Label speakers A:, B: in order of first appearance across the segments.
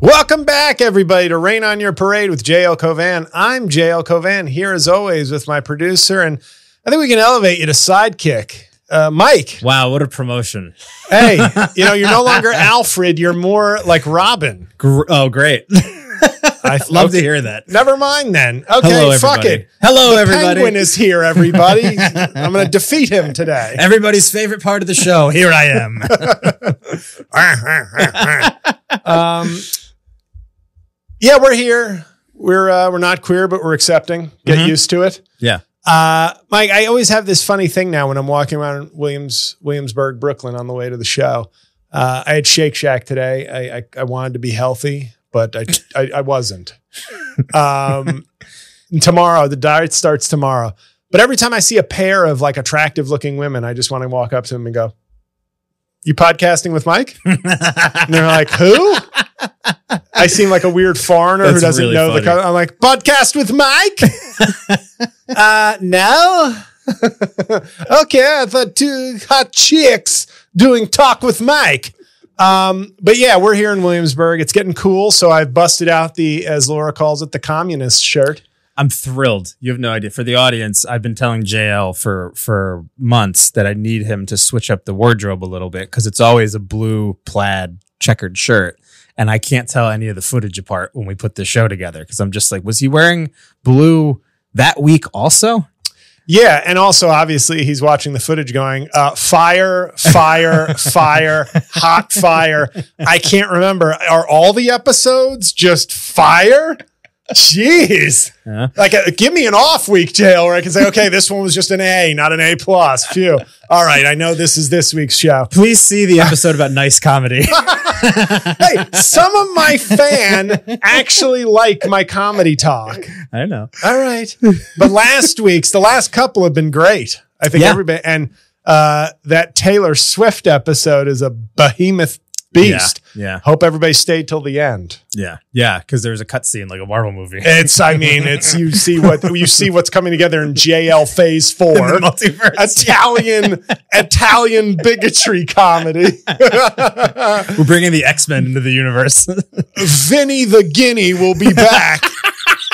A: Welcome back, everybody, to Rain on Your Parade with JL Cauvin. I'm JL Cauvin, here as always with my producer, and I think we can elevate you to sidekick. Mike.
B: Wow, what a promotion.
A: Hey, you're no longer Alfred, you're more like Robin.
B: Oh, great. I love to hear that.
A: Never mind then. Okay,
B: hello,
A: fuck it.
B: Hello,
A: the
B: everybody.
A: Penguin is here, everybody. I'm going to defeat him today.
B: Everybody's favorite part of the show. Here I am.
A: Yeah, we're here. We're not queer, but we're accepting. Get used to it.
B: Yeah.
A: Mike, I always have this funny thing now when I'm walking around Williamsburg, Brooklyn on the way to the show. I had Shake Shack today. I wanted to be healthy, but I wasn't. Tomorrow, the diet starts tomorrow. But every time I see a pair of like attractive looking women, I just want to walk up to them and go, "You podcasting with Mike?" And they're like, "Who?" I seem like a weird foreigner who doesn't really know funny. I'm like, "Podcast with Mike?" No. Okay, I thought two hot chicks doing talk with Mike. But yeah, we're here in Williamsburg. It's getting cool, so I've busted out the, as Laura calls it, the communist shirt.
B: I'm thrilled. You have no idea. For the audience, I've been telling JL for months that I need him to switch up the wardrobe a little bit because it's always a blue plaid checkered shirt. And I can't tell any of the footage apart when we put this show together because I'm just like, was he wearing blue that week also?
A: Yeah, and also obviously he's watching the footage going, fire, fire, fire, hot fire. I can't remember. Are all the episodes just fire? Jeez.
B: Yeah.
A: Like, give me an off week, JL, where I can say, okay, this one was just an A, not an A+. Phew. All right, I know this is this week's show.
B: Please see the episode about nice comedy.
A: Hey, some of my fan actually like my comedy talk.
B: I know.
A: All right. But the last couple have been great. I think everybody, and that Taylor Swift episode is a behemoth beast.
B: Yeah.
A: Hope everybody stayed till the end.
B: Yeah. Yeah. Because there's a cutscene like a Marvel movie.
A: It's you see what's coming together in JL Phase 4. Italian bigotry comedy.
B: We're bringing the X-Men into the universe.
A: Vinny the Guinea will be back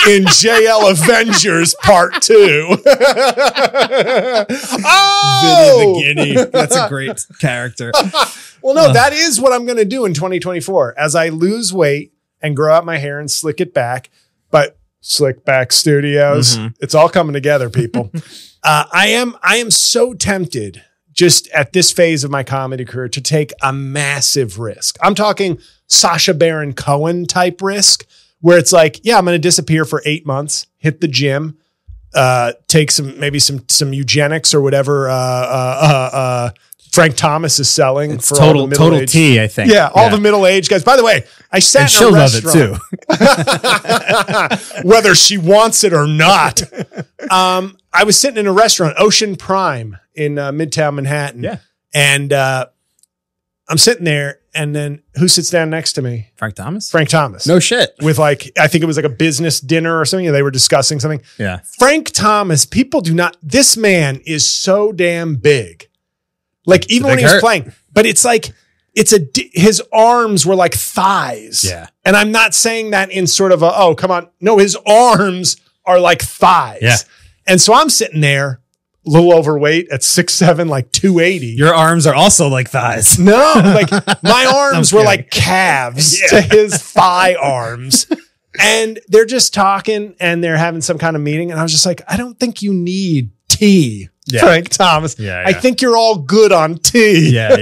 A: in JL Avengers Part 2.
B: Oh! Vinny the Guinea. That's a great character.
A: Well, no, that is what I'm going to do in 2024 as I lose weight and grow out my hair and slick it back. But Slick Back Studios, it's all coming together, people. I am so tempted just at this phase of my comedy career to take a massive risk. I'm talking Sacha Baron Cohen type risk where it's like, yeah, I'm going to disappear for 8 months, hit the gym, take some eugenics or whatever, Frank Thomas is selling.
B: It's
A: for
B: total
A: all the middle-aged,
B: tea, I think.
A: Yeah, all the middle-aged guys. By the way, I sat in a restaurant.
B: She'll love it too.
A: Whether she wants it or not. I was sitting in a restaurant, Ocean Prime in Midtown Manhattan.
B: Yeah.
A: And I'm sitting there, and then who sits down next to me?
B: Frank Thomas?
A: Frank Thomas.
B: No shit.
A: With I think it was like a business dinner or something. They were discussing something.
B: Yeah.
A: Frank Thomas, people do not, this man is so damn big. Like even when he was playing, but it's like, his arms were like thighs.
B: Yeah.
A: And I'm not saying that in sort of oh, come on. No, his arms are like thighs.
B: Yeah.
A: And so I'm sitting there, a little overweight at 6'7", like 280.
B: Your arms are also like thighs.
A: No, like my arms were like calves to his thigh arms. And they're just talking and they're having some kind of meeting. And I was just like, I don't think you need tea. Yeah. Frank Thomas.
B: Yeah,
A: I think you're all good on tea.
B: Yeah.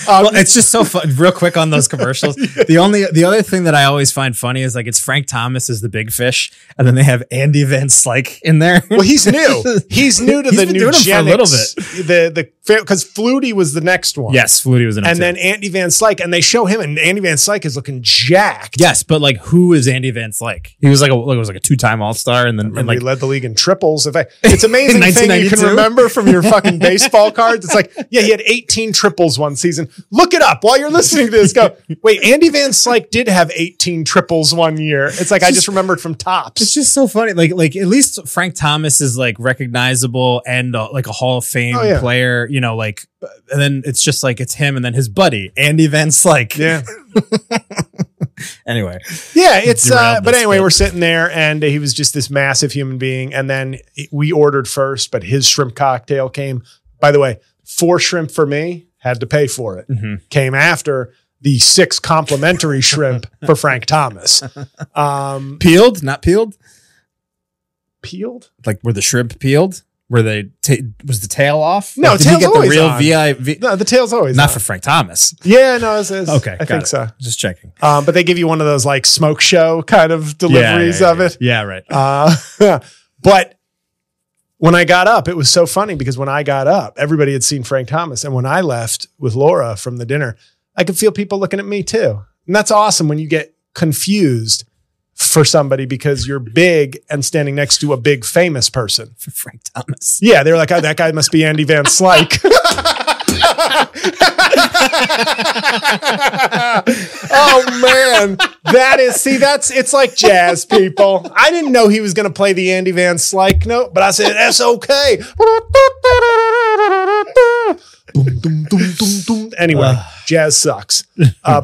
B: Well, it's just so fun. Real quick on those commercials. The other thing that I always find funny is like it's Frank Thomas is the big fish, and then they have Andy Van Slyke in there.
A: Well, he's new. He's new to the new
B: for a little bit.
A: Because Flutie was the next one.
B: Yes, Flutie was the next
A: and then Andy Van Slyke, and they show him, and Andy Van Slyke is looking jacked.
B: Yes, but like, who is Andy Van Slyke? He was like a 2-time All-Star, and then
A: he led the league in triples. It's amazing thing you can remember from your fucking baseball cards. It's like, yeah, he had 18 triples one season. Look it up while you're listening to this. Go, wait, Andy Van Slyke did have 18 triples one year. It's like I just remembered from Tops.
B: It's just so funny. Like at least Frank Thomas is like recognizable and like a Hall of Fame player. You know, like, and then it's just like it's him and then his buddy Andy Van Slyke.
A: Yeah.
B: Anyway.
A: Yeah, it's but anyway, we're sitting there and he was just this massive human being. And then we ordered first, but his shrimp cocktail came. By the way, 4 shrimp for me, had to pay for it. Came after the 6 complimentary shrimp for Frank Thomas.
B: Peeled, not peeled?
A: Peeled?
B: Like were the shrimp peeled? Were they was the tail off?
A: No,
B: like,
A: tail's
B: did you get
A: always
B: the real
A: on.
B: VIP?
A: No, the tail's always
B: not
A: on.
B: for Frank Thomas.
A: Yeah, no, it's
B: okay.
A: I think so.
B: Just checking.
A: But they give you one of those like smoke show kind of deliveries of it.
B: Yeah, right.
A: But when I got up, it was so funny because when I got up, everybody had seen Frank Thomas. And when I left with Laura from the dinner, I could feel people looking at me too. And that's awesome when you get confused for somebody because you're big and standing next to a big famous person.
B: For Frank Thomas.
A: Yeah, they're like, oh, that guy must be Andy Van Slyke. Oh man, it's like jazz, people. I didn't know he was going to play the Andy Van Slyke note, but I said that's okay. Boom, boom, boom, boom, boom. Anyway, jazz sucks.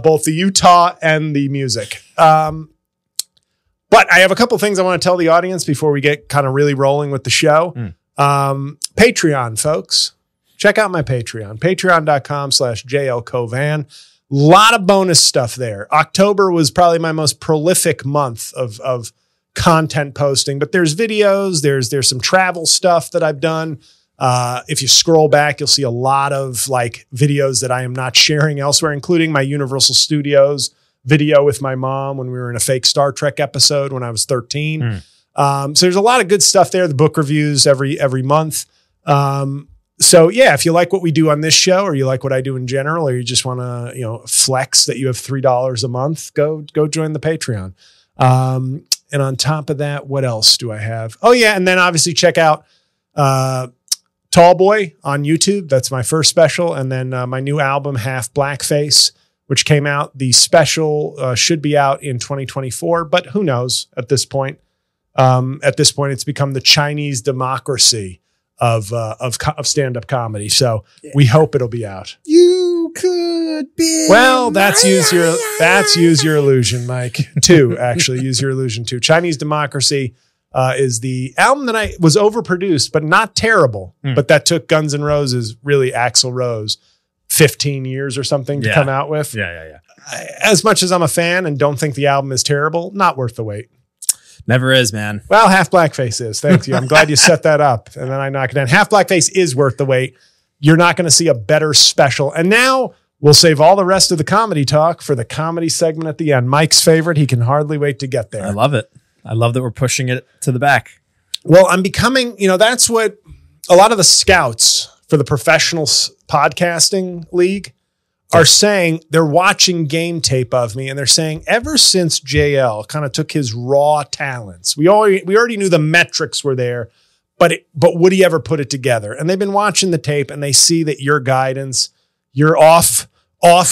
A: Both the Utah and the music. But I have a couple things I want to tell the audience before we get kind of really rolling with the show. Patreon, folks. Check out my Patreon. Patreon.com/JL Cauvin. A lot of bonus stuff there. October was probably my most prolific month of content posting, but there's videos, there's some travel stuff that I've done. If you scroll back, you'll see a lot of like videos that I am not sharing elsewhere, including my Universal Studios video with my mom when we were in a fake Star Trek episode when I was 13. So there's a lot of good stuff there. The book reviews every month. So yeah, if you like what we do on this show or you like what I do in general, or you just want to, flex that you have $3 a month, go join the Patreon. And on top of that, what else do I have? Oh yeah. And then obviously check out, Tall Boy on YouTube. That's my first special. And then my new album, Half Blackface, which came out. The special should be out in 2024, but who knows at this point. At this point, it's become the Chinese democracy of stand-up comedy. So we hope it'll be out. You could be. Well, that's use your illusion, Mike. 2, actually. Use your illusion 2. Chinese Democracy is the album that I was overproduced, but not terrible. But that took Guns N' Roses, really Axl Rose, 15 years or something to come out with.
B: Yeah.
A: As much as I'm a fan and don't think the album is terrible, not worth the wait.
B: Never is, man.
A: Well, Half Blackface is. Thank you. I'm glad you set that up. And then I knock it down. Half Blackface is worth the wait. You're not going to see a better special. And now we'll save all the rest of the comedy talk for the comedy segment at the end. Mike's favorite. He can hardly wait to get there.
B: I love it. I love that we're pushing it to the back.
A: Well, I'm becoming, that's what a lot of the scouts for the professional podcasting league are saying. They're watching game tape of me and they're saying ever since JL kind of took his raw talents, we already knew the metrics were there, but would he ever put it together? And they've been watching the tape and they see that your guidance, your off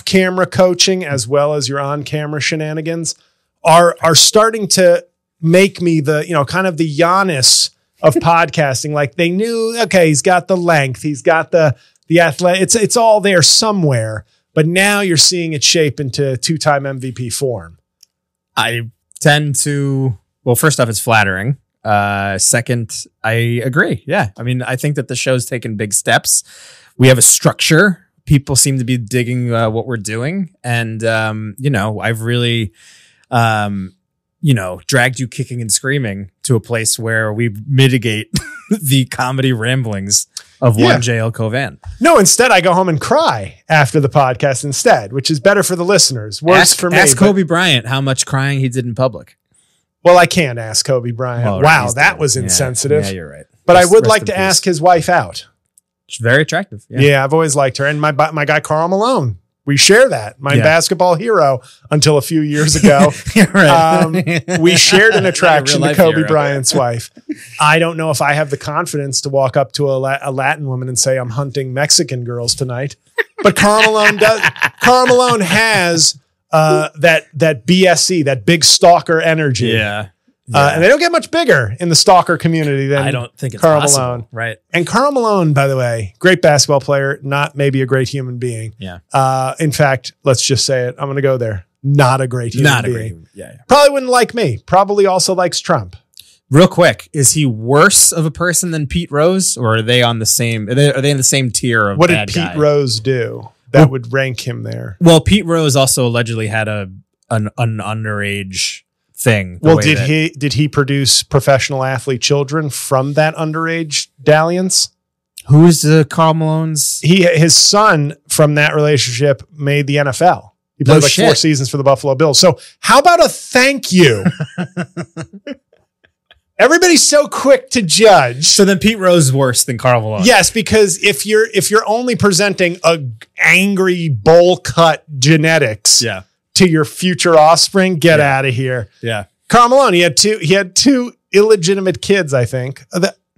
A: camera coaching, as well as your on camera shenanigans are starting to make me the, kind of the Giannis of podcasting. Like they knew, okay, he's got the length, he's got the athletic, it's all there somewhere. But now you're seeing it shape into 2-time MVP form. I
B: tend to, well, first off, it's flattering. Second, I agree. Yeah. I mean, I think that the show's taken big steps. We have a structure. People seem to be digging what we're doing. And, I've really, dragged you kicking and screaming to a place where we mitigate the comedy ramblings of one JL Cauvin. No,
A: instead I go home and cry after the podcast instead, which is better for the listeners. Worse for me.
B: Ask Kobe Bryant how much crying he did in public.
A: Well, I can't ask Kobe Bryant. Well, wow, that was insensitive.
B: Yeah, you're right.
A: But I would like to ask his wife out.
B: She's very attractive.
A: Yeah, I've always liked her. And my guy, Karl Malone. We share that. My basketball hero until a few years ago.
B: Right.
A: We shared an attraction to Kobe Bryant's wife. I don't know if I have the confidence to walk up to a Latin woman and say, I'm hunting Mexican girls tonight. But Karl Malone does. Karl Malone has that BSE, that big stalker energy.
B: Yeah.
A: And they don't get much bigger in the stalker community than
B: I don't think it's
A: Karl
B: possible.
A: Malone.
B: Right.
A: And Karl Malone, by the way, great basketball player, not maybe a great human being.
B: Yeah.
A: In fact, let's just say it. I'm going to go there. not a great human being. Probably wouldn't like me. Probably also likes Trump.
B: Real quick, is he worse of a person than Pete Rose, or are they on the same? Are they in the same tier of
A: what
B: bad
A: did Pete
B: guy?
A: Rose do that would rank him there?
B: Well, Pete Rose also allegedly had an underage thing.
A: Well, did he produce professional athlete children from that underage dalliance?
B: Who is Karl Malone's?
A: His son from that relationship made the NFL. He played 4 seasons for the Buffalo Bills. So how about a thank you? Everybody's so quick to judge.
B: So then Pete Rose is worse than Karl Malone.
A: Yes, because if you're only presenting a angry bowl cut genetics to your future offspring, get out of here.
B: Yeah.
A: Karl Malone, he had two illegitimate kids, I think.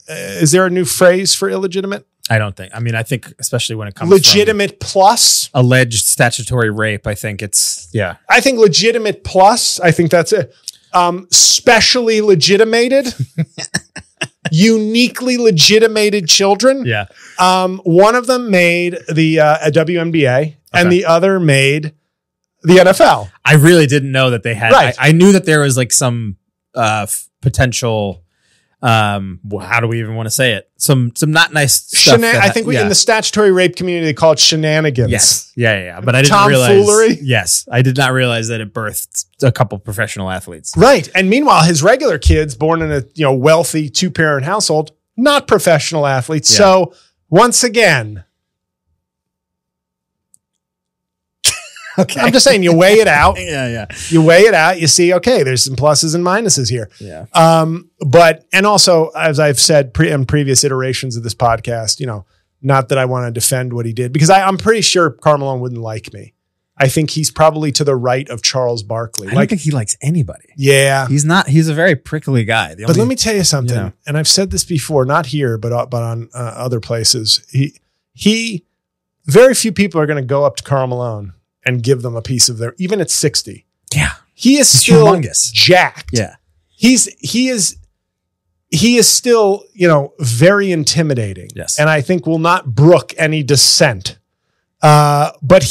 A: Is there a new phrase for illegitimate?
B: I don't think. I mean, I think especially when it comes
A: legitimate plus
B: alleged statutory rape, I think it's
A: I think legitimate plus, I think that's it. Specially legitimated, uniquely legitimated children.
B: Yeah.
A: One of them made the WNBA and the other made the NFL.
B: I really didn't know that they had.
A: Right.
B: I knew that there was like some potential. How do we even want to say it? Some not nice stuff.
A: I think in the statutory rape community they call it shenanigans.
B: Yes, yeah. But I didn't
A: tomfoolery.
B: Yes, I did not realize that it birthed a couple professional athletes.
A: Right, and meanwhile, his regular kids, born in a wealthy 2-parent household, not professional athletes. Yeah. So once again. Okay. I'm just saying, you weigh it out.
B: Yeah.
A: You weigh it out. You see, okay, there's some pluses and minuses here.
B: Yeah.
A: And also, as I've said in previous iterations of this podcast, not that I want to defend what he did, because I'm pretty sure Karl Malone wouldn't like me. I think he's probably to the right of Charles Barkley.
B: I don't think he likes anybody.
A: Yeah.
B: He's not. He's a very prickly guy.
A: But let me tell you something, and I've said this before, not here, but on other places. He very few people are going to go up to Karl Malone and give them a piece of their, even at 60.
B: Yeah.
A: He's still
B: humongous.
A: Jacked.
B: Yeah.
A: He is still, very intimidating.
B: Yes.
A: And I think will not brook any dissent. But this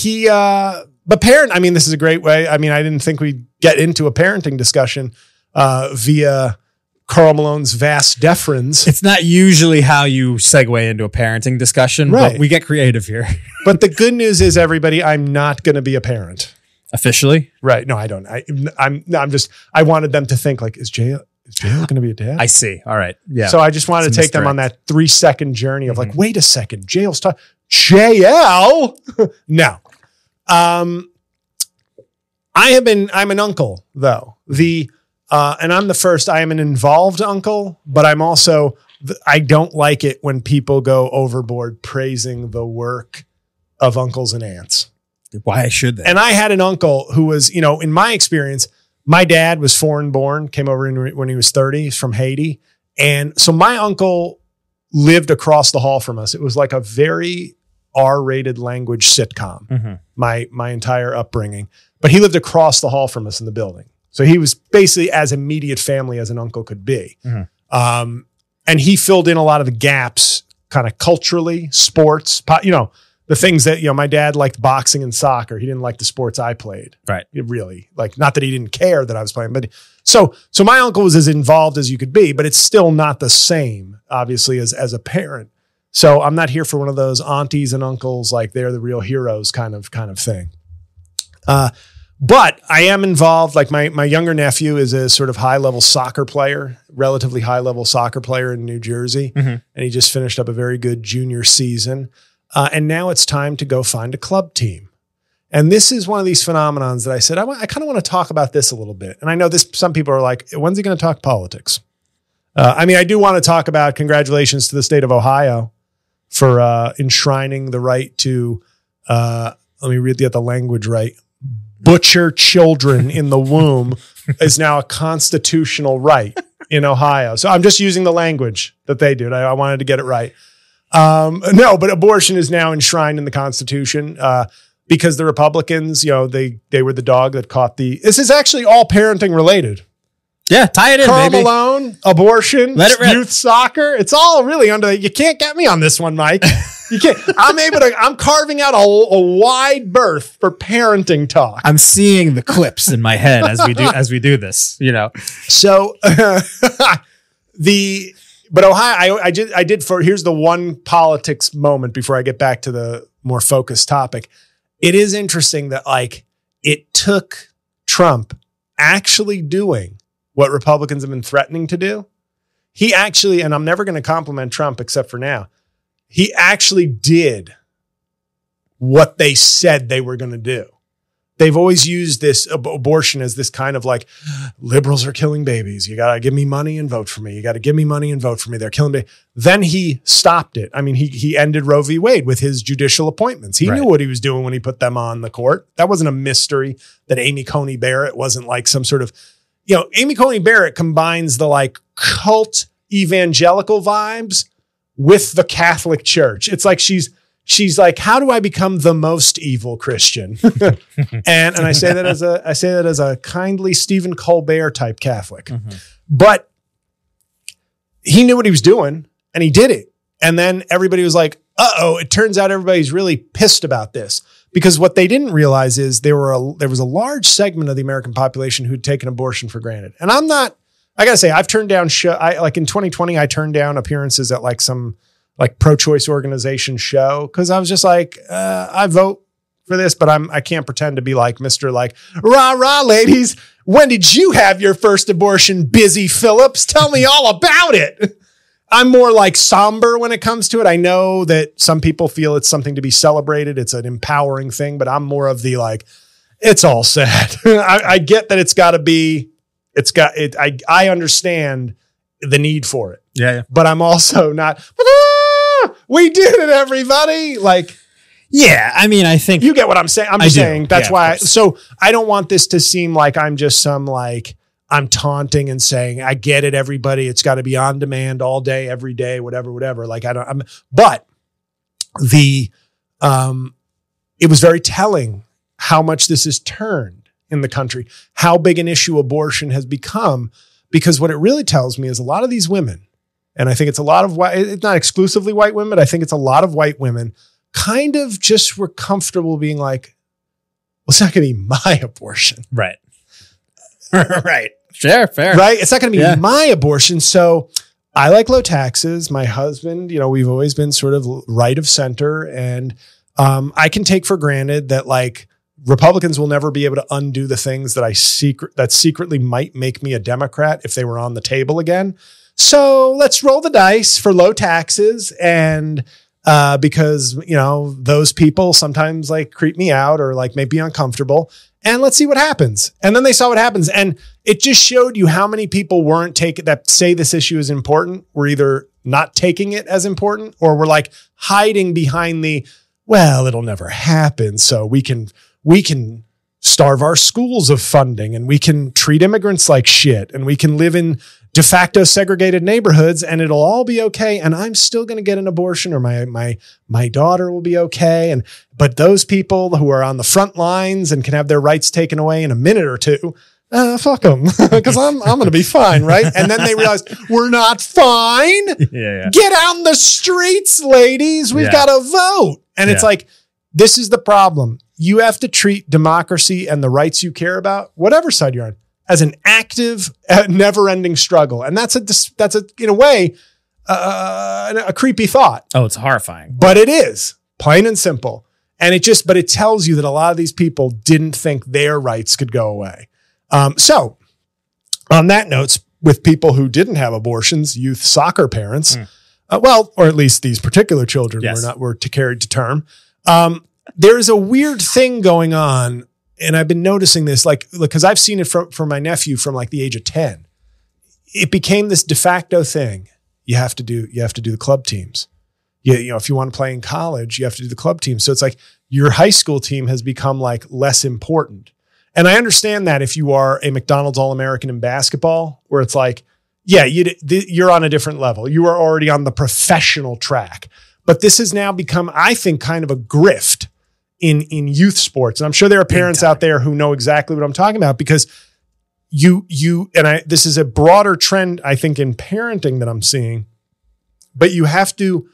A: is a great way. I mean, I didn't think we'd get into a parenting discussion via Karl Malone's vast deference.
B: It's not usually how you segue into a parenting discussion,
A: right.
B: But we get creative here.
A: But the good news is, everybody, I'm not going to be a parent.
B: Officially?
A: Right. No, I don't. I wanted them to think like, is JL going to be a dad?
B: I see. All right. Yeah.
A: So I just wanted to take them on that 3-second journey of like, wait a second, JL's talking. JL? No. I'm an uncle though. And I'm the first, I am an involved uncle, but I'm also, I don't like it when people go overboard praising the work of uncles and aunts.
B: Why should they?
A: And I had an uncle who was, in my experience, my dad was foreign born, came over when he was 30. He's from Haiti. And so my uncle lived across the hall from us. It was like a very R-rated language sitcom, my entire upbringing. But he lived across the hall from us in the building. So he was basically as immediate family as an uncle could be. And he filled in a lot of the gaps kind of culturally, sports, the things that, my dad liked boxing and soccer. He didn't like the sports I played.
B: Right.
A: Really. Like, not that he didn't care that I was playing, but so my uncle was as involved as you could be, but it's still not the same, obviously, as a parent. So I'm not here for one of those aunties and uncles, like they're the real heroes kind of thing. But I am involved. Like my younger nephew is a sort of high-level soccer player, relatively high-level soccer player in New Jersey. And he just finished up a very good junior season. And now it's time to go find a club team. And this is one of these phenomenons that I said, I kind of want to talk about this a little bit. And I know some people are like, when's he going to talk politics? I do want to talk about congratulations to the state of Ohio for enshrining the right to, let me get the language right, butcher children in the womb is now a constitutional right in Ohio. So I'm just using the language that they do. I wanted to get it right. No, but abortion is now enshrined in the Constitution because the Republicans, they were the dog that caught this is actually all parenting related.
B: Yeah, tie it in,
A: Karl
B: baby.
A: Malone, abortion,
B: Let it rip.
A: youth soccer. It's all really under. You can't get me on this one, Mike. You can't. I'm carving out a wide berth for parenting talk.
B: I'm seeing the clips in my head as we do this, you know.
A: So but Ohio, I did here's the one politics moment before I get back to the more focused topic. It is interesting that like it took Trump actually doing what Republicans have been threatening to do. He actually, and I'm never going to compliment Trump except for now, he actually did what they said they were going to do. They've always used this abortion as this kind of like, liberals are killing babies. You got to give me money and vote for me. You got to give me money and vote for me. They're killing babies. Then he stopped it. I mean, he ended Roe v. Wade with his judicial appointments. He knew what he was doing when he put them on the court. That wasn't a mystery that Amy Coney Barrett wasn't like some sort of, Amy Coney Barrett combines the like cult evangelical vibes with the Catholic Church. It's like she's like, how do I become the most evil Christian? and I say that as a kindly Stephen Colbert type Catholic. Mm-hmm. But he knew what he was doing and he did it. And then everybody was like, uh-oh, it turns out everybody's really pissed about this. Because what they didn't realize is there was a large segment of the American population who'd taken abortion for granted. And I got to say, I've turned down like in 2020, I turned down appearances at like some like pro-choice organization show. Cause I was just like, I vote for this, but I can't pretend to be like Mr. like, rah, rah, ladies. When did you have your first abortion, Busy Phillips? Tell me all about it. I'm more like somber when it comes to it. I know that some people feel it's something to be celebrated. It's an empowering thing, but I'm more of the like, it's all sad. I get that it's got to be, I understand the need for it.
B: Yeah.
A: But I'm also not, we did it, everybody. Like,
B: yeah, I mean, I think
A: you get what I'm saying. I'm just saying that's why. So I don't want this to seem like I'm just some like, I'm taunting and saying, I get it, everybody. It's got to be on demand all day, every day, whatever. Like but it was very telling how much this has turned in the country, how big an issue abortion has become, because what it really tells me is a lot of these women, and I think it's a lot of white, it's not exclusively white women, but I think it's a lot of white women kind of just were comfortable being like, well, it's not going to be my abortion.
B: Right. Right. Fair.
A: Right. It's not going to be my abortion. So I like low taxes. My husband, we've always been sort of right of center. And I can take for granted that like Republicans will never be able to undo the things that secretly might make me a Democrat if they were on the table again. So let's roll the dice for low taxes. And because, those people sometimes like creep me out or like make me uncomfortable. And let's see what happens. And then they saw what happens. And it just showed you how many people weren't that say this issue is important, were either not taking it as important or were like hiding behind well, it'll never happen. So we can starve our schools of funding and we can treat immigrants like shit and we can live in de facto segregated neighborhoods and it'll all be okay. And I'm still going to get an abortion or my daughter will be okay. But those people who are on the front lines and can have their rights taken away in a minute or two, fuck them because I'm going to be fine. Right. And then they realize we're not fine.
B: Yeah.
A: Get out in the streets, ladies. We've got to vote. And it's like, this is the problem. You have to treat democracy and the rights you care about, whatever side you're on, as an active, never-ending struggle. And that's in a way, a creepy thought.
B: Oh, it's horrifying.
A: But it is, plain and simple. And but it tells you that a lot of these people didn't think their rights could go away. So on that note, with people who didn't have abortions, youth soccer parents, or at least these particular children were carried to term. There is a weird thing going on. And I've been noticing this, because I've seen it from my nephew from like the age of 10. It became this de facto thing. You have to do the club teams. If you want to play in college, you have to do the club team. So it's like your high school team has become like less important. And I understand that if you are a McDonald's All-American in basketball, where it's like, you're on a different level. You are already on the professional track. But this has now become, I think, kind of a grift in youth sports. And I'm sure there are parents out there who know exactly what I'm talking about because this is a broader trend, I think, in parenting that I'm seeing, but you have to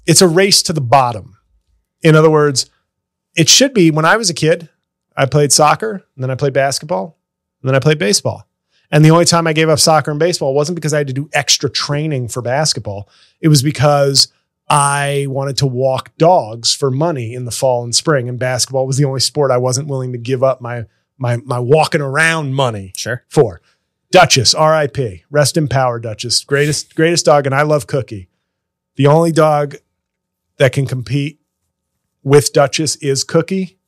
A: it's a race to the bottom. In other words, it should be when I was a kid, I played soccer, and then I played basketball, and then I played baseball. And the only time I gave up soccer and baseball wasn't because I had to do extra training for basketball. It was because I wanted to walk dogs for money in the fall and spring. And basketball was the only sport I wasn't willing to give up my walking around money for. Duchess, R.I.P. Rest in power, Duchess. Greatest dog. And I love Cookie. The only dog that can compete with Duchess is Cookie.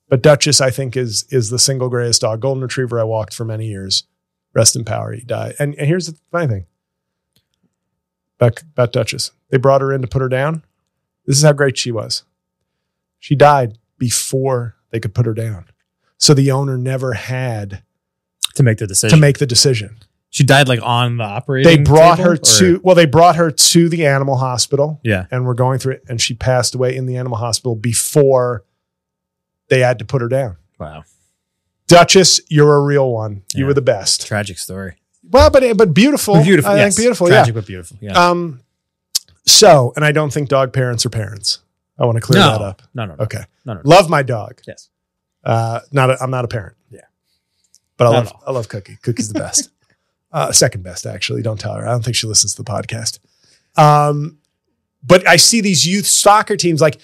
A: But Duchess, I think, is the single greatest dog. Golden Retriever I walked for many years. Rest in power. He died. And here's the funny thing about Duchess. They brought her in to put her down. This is how great she was. She died before they could put her down. So the owner never had
B: to make the decision. She died like on the operating
A: They brought
B: table,
A: they brought her to the animal hospital.
B: Yeah.
A: And we're going through it. And she passed away in the animal hospital before they had to put her down.
B: Wow.
A: Duchess, you're a real one. You were the best.
B: Tragic story.
A: Well, but beautiful.
B: Beautiful.
A: I
B: Yes.
A: think beautiful.
B: Tragic, but beautiful. Yeah.
A: So, and I don't think dog parents are parents. I want to clear that up.
B: No.
A: Okay.
B: No.
A: Love my dog.
B: Yes.
A: I'm not a parent.
B: Yeah.
A: But I love Cookie. Cookie's the best. Second best, actually. Don't tell her. I don't think she listens to the podcast. But I see these youth soccer teams, like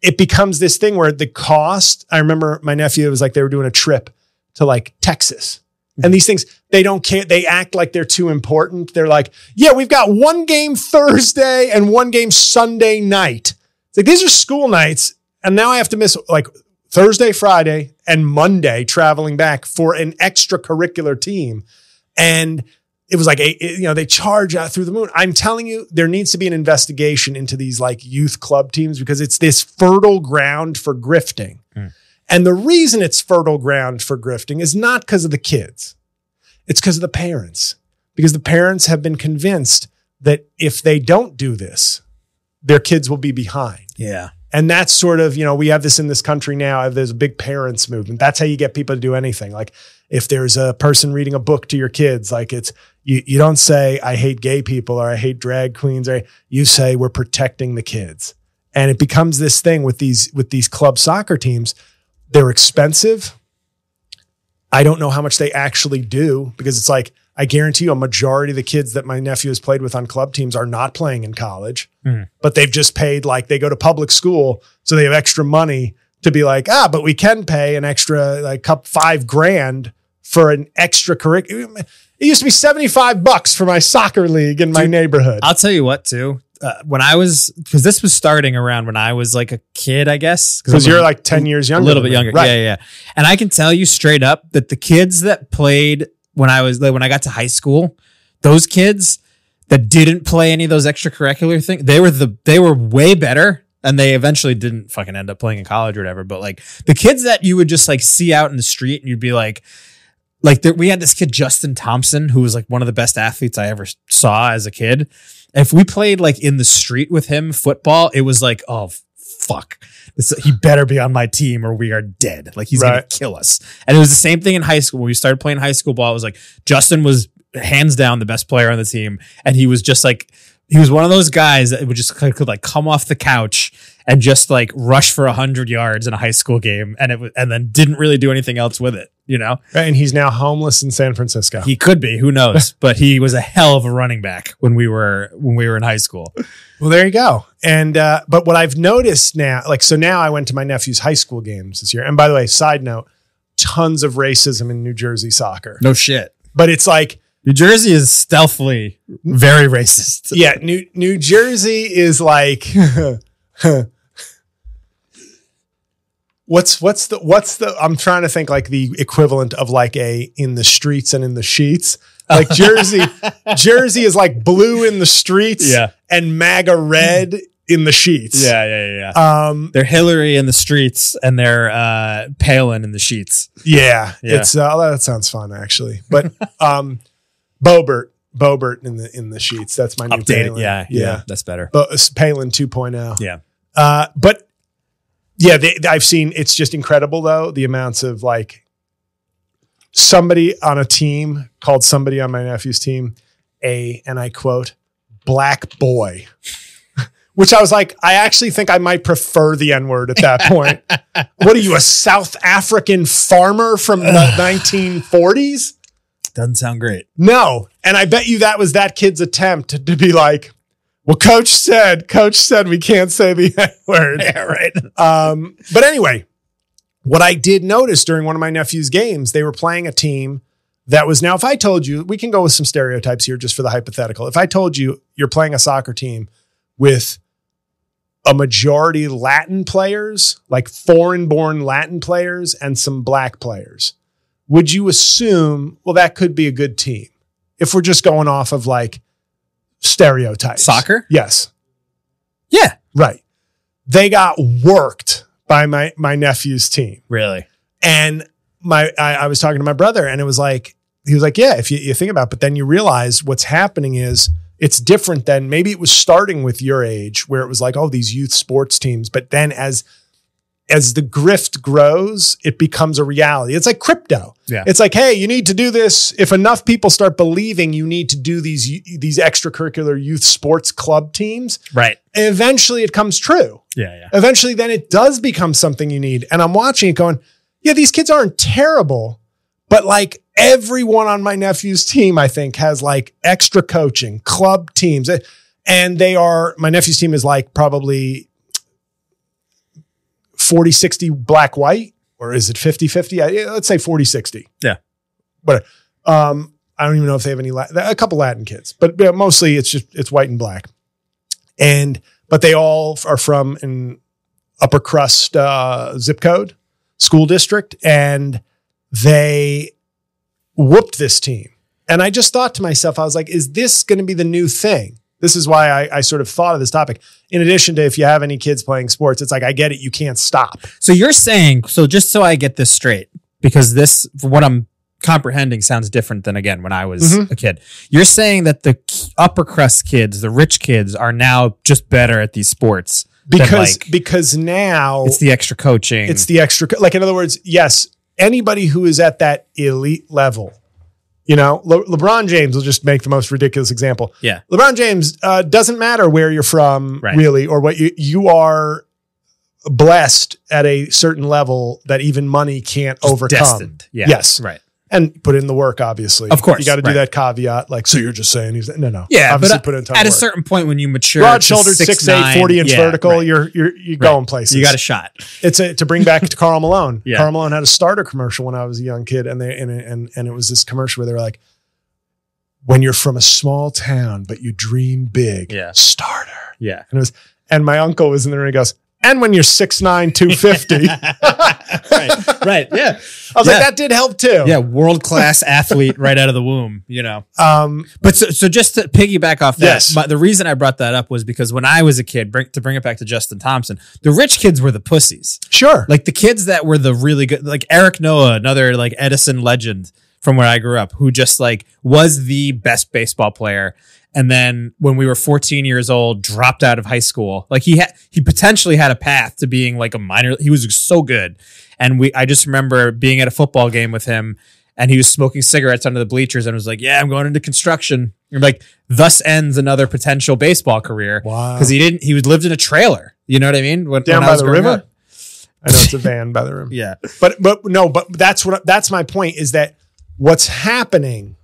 A: it becomes this thing where the cost, I remember my nephew, it was like they were doing a trip to like Texas. And these things, they don't care. They act like they're too important. They're like, yeah, we've got one game Thursday and one game Sunday night. It's like, these are school nights. And now I have to miss like Thursday, Friday, and Monday traveling back for an extracurricular team. And it was like, they charge out through the moon. I'm telling you, there needs to be an investigation into these like youth club teams because it's this fertile ground for grifting. And the reason it's fertile ground for grifting is not because of the kids. It's because of the parents. Because the parents have been convinced that if they don't do this, their kids will be behind.
B: Yeah.
A: And that's sort of, we have this in this country now. There's a big parents movement. That's how you get people to do anything. Like if there's a person reading a book to your kids, like it's, you don't say, I hate gay people or I hate drag queens, or you say we're protecting the kids. And it becomes this thing with these club soccer teams. They're expensive. I don't know how much they actually do because it's like, I guarantee you a majority of the kids that my nephew has played with on club teams are not playing in college, but they've just paid, like they go to public school. So they have extra money to be like, but we can pay an extra like $5,000 for an extra curriculum. It used to be $75 for my soccer league in my neighborhood.
B: I'll tell you what too. Because this was starting around when I was like a kid, I guess.
A: Because you're like 10 years younger.
B: A little bit younger. Right. Yeah. And I can tell you straight up that the kids that played when I got to high school, those kids that didn't play any of those extracurricular things, they were way better. And they eventually didn't fucking end up playing in college or whatever. But like the kids that you would just like see out in the street and you'd be like we had this kid, Justin Thompson, who was like one of the best athletes I ever saw as a kid. If we played like in the street with him football, it was like, oh, fuck. He better be on my team or we are dead. Like he's going to kill us. And it was the same thing in high school. When we started playing high school ball, it was like Justin was hands down the best player on the team. And he was just like, he was one of those guys that would just could like come off the couch and just like rush for 100 yards in a high school game. And then didn't really do anything else with it, Right,
A: and he's now homeless in San Francisco.
B: He could be, who knows? But he was a hell of a running back when we were in high school.
A: Well, there you go. And but what I've noticed now, so now I went to my nephew's high school games this year. And by the way, side note, tons of racism in New Jersey soccer.
B: No shit.
A: But it's like
B: New Jersey is stealthily very racist.
A: Yeah, New Jersey is like What's the I'm trying to think like the equivalent of like in the streets and in the sheets. Like Jersey is like blue in the streets and MAGA red in the sheets.
B: Yeah. They're Hillary in the streets and they're Palin in the sheets.
A: Yeah. It's that sounds fun actually. But Boebert in the sheets. That's my new
B: updated.
A: Palin.
B: Yeah. That's better.
A: But Palin 2.0.
B: Yeah.
A: But yeah, I've seen, it's just incredible though, the amounts of like somebody on a team called somebody on my nephew's team and I quote, black boy, which I was like, I actually think I might prefer the N-word at that point. What are you, a South African farmer from the 1940s?
B: Doesn't sound great.
A: No. And I bet you that was that kid's attempt to be like, well, coach said we can't say the N-word.
B: Yeah, right.
A: But anyway, what I did notice during one of my nephew's games, they were playing a team that was, now if I told you, we can go with some stereotypes here just for the hypothetical. If I told you you're playing a soccer team with a majority Latin players, like foreign-born Latin players and some black players, would you assume, well, that could be a good team? If we're just going off of like stereotypes.
B: Soccer?
A: Yes.
B: Yeah.
A: Right. They got worked by my nephew's team.
B: Really?
A: And I was talking to my brother and it was like, he was like, yeah, if you think about it, but then you realize what's happening is it's different than maybe it was starting with your age where it was like, oh, these youth sports teams. But then as the grift grows, it becomes a reality. It's like crypto.
B: Yeah.
A: It's like, hey, you need to do this. If enough people start believing you need to do these extracurricular youth sports club teams,
B: right?
A: Eventually it comes true.
B: Yeah.
A: Eventually then it does become something you need. And I'm watching it going, yeah, these kids aren't terrible, but like everyone on my nephew's team, I think has like extra coaching, club teams. And my nephew's team is like probably 40-60 black white, or is it 50-50? Let's say 40-60.
B: Yeah.
A: But I don't even know if they have any a couple Latin kids, but mostly it's white and black. But they all are from an upper crust zip code school district, and they whooped this team. And I just thought to myself, I was like, is this going to be the new thing? This is why I sort of thought of this topic. In addition to if you have any kids playing sports, it's like, I get it. You can't stop.
B: So you're saying, so just so I get this straight, because this, for what I'm comprehending, sounds different than, again, when I was a kid. You're saying that the upper crust kids, the rich kids, are now just better at these sports.
A: Because now
B: it's the extra coaching.
A: It's the extra, like, in other words, yes, anybody who is at that elite level, you know, LeBron James will just make the most ridiculous example.
B: Yeah.
A: LeBron James doesn't matter where you're from, really, or what you are blessed at a certain level that even money can't just overcome.
B: Destined. Yeah.
A: Yes.
B: Right.
A: And put in the work, obviously.
B: Of course.
A: You got to do that caveat. Like, so you're just saying no.
B: Yeah.
A: Obviously
B: But
A: put in a ton
B: at
A: of
B: a
A: work.
B: certain point when you mature,
A: broad shouldered, 6'8", 40-inch vertical,
B: right.
A: you're going places.
B: You got a shot.
A: It's to bring back to Karl Malone.
B: Yeah.
A: Karl Malone had a starter commercial when I was a young kid, and it was this commercial where they were like, when you're from a small town but you dream big, starter.
B: Yeah.
A: And my uncle was in there and he goes, and when you're 6'9", 250.
B: Right. Yeah.
A: I was like, that did help too.
B: Yeah. World-class athlete right out of the womb, you know. But so just to piggyback off that, the reason I brought that up was because when I was a kid, to bring it back to Justin Thompson, the rich kids were the pussies.
A: Sure.
B: Like the kids that were the really good, like Eric Noah, another like Edison legend from where I grew up, who just like was the best baseball player. And then when we were 14 years old, dropped out of high school. Like he potentially had a path to being like a minor. He was so good. And I just remember being at a football game with him and he was smoking cigarettes under the bleachers and was like, yeah, I'm going into construction. And like, thus ends another potential baseball career.
A: Wow.
B: Cause he lived in a trailer. You know what I mean?
A: Down by the river? Up. I know it's a van by the river.
B: Yeah.
A: But that's my point is that what's happening.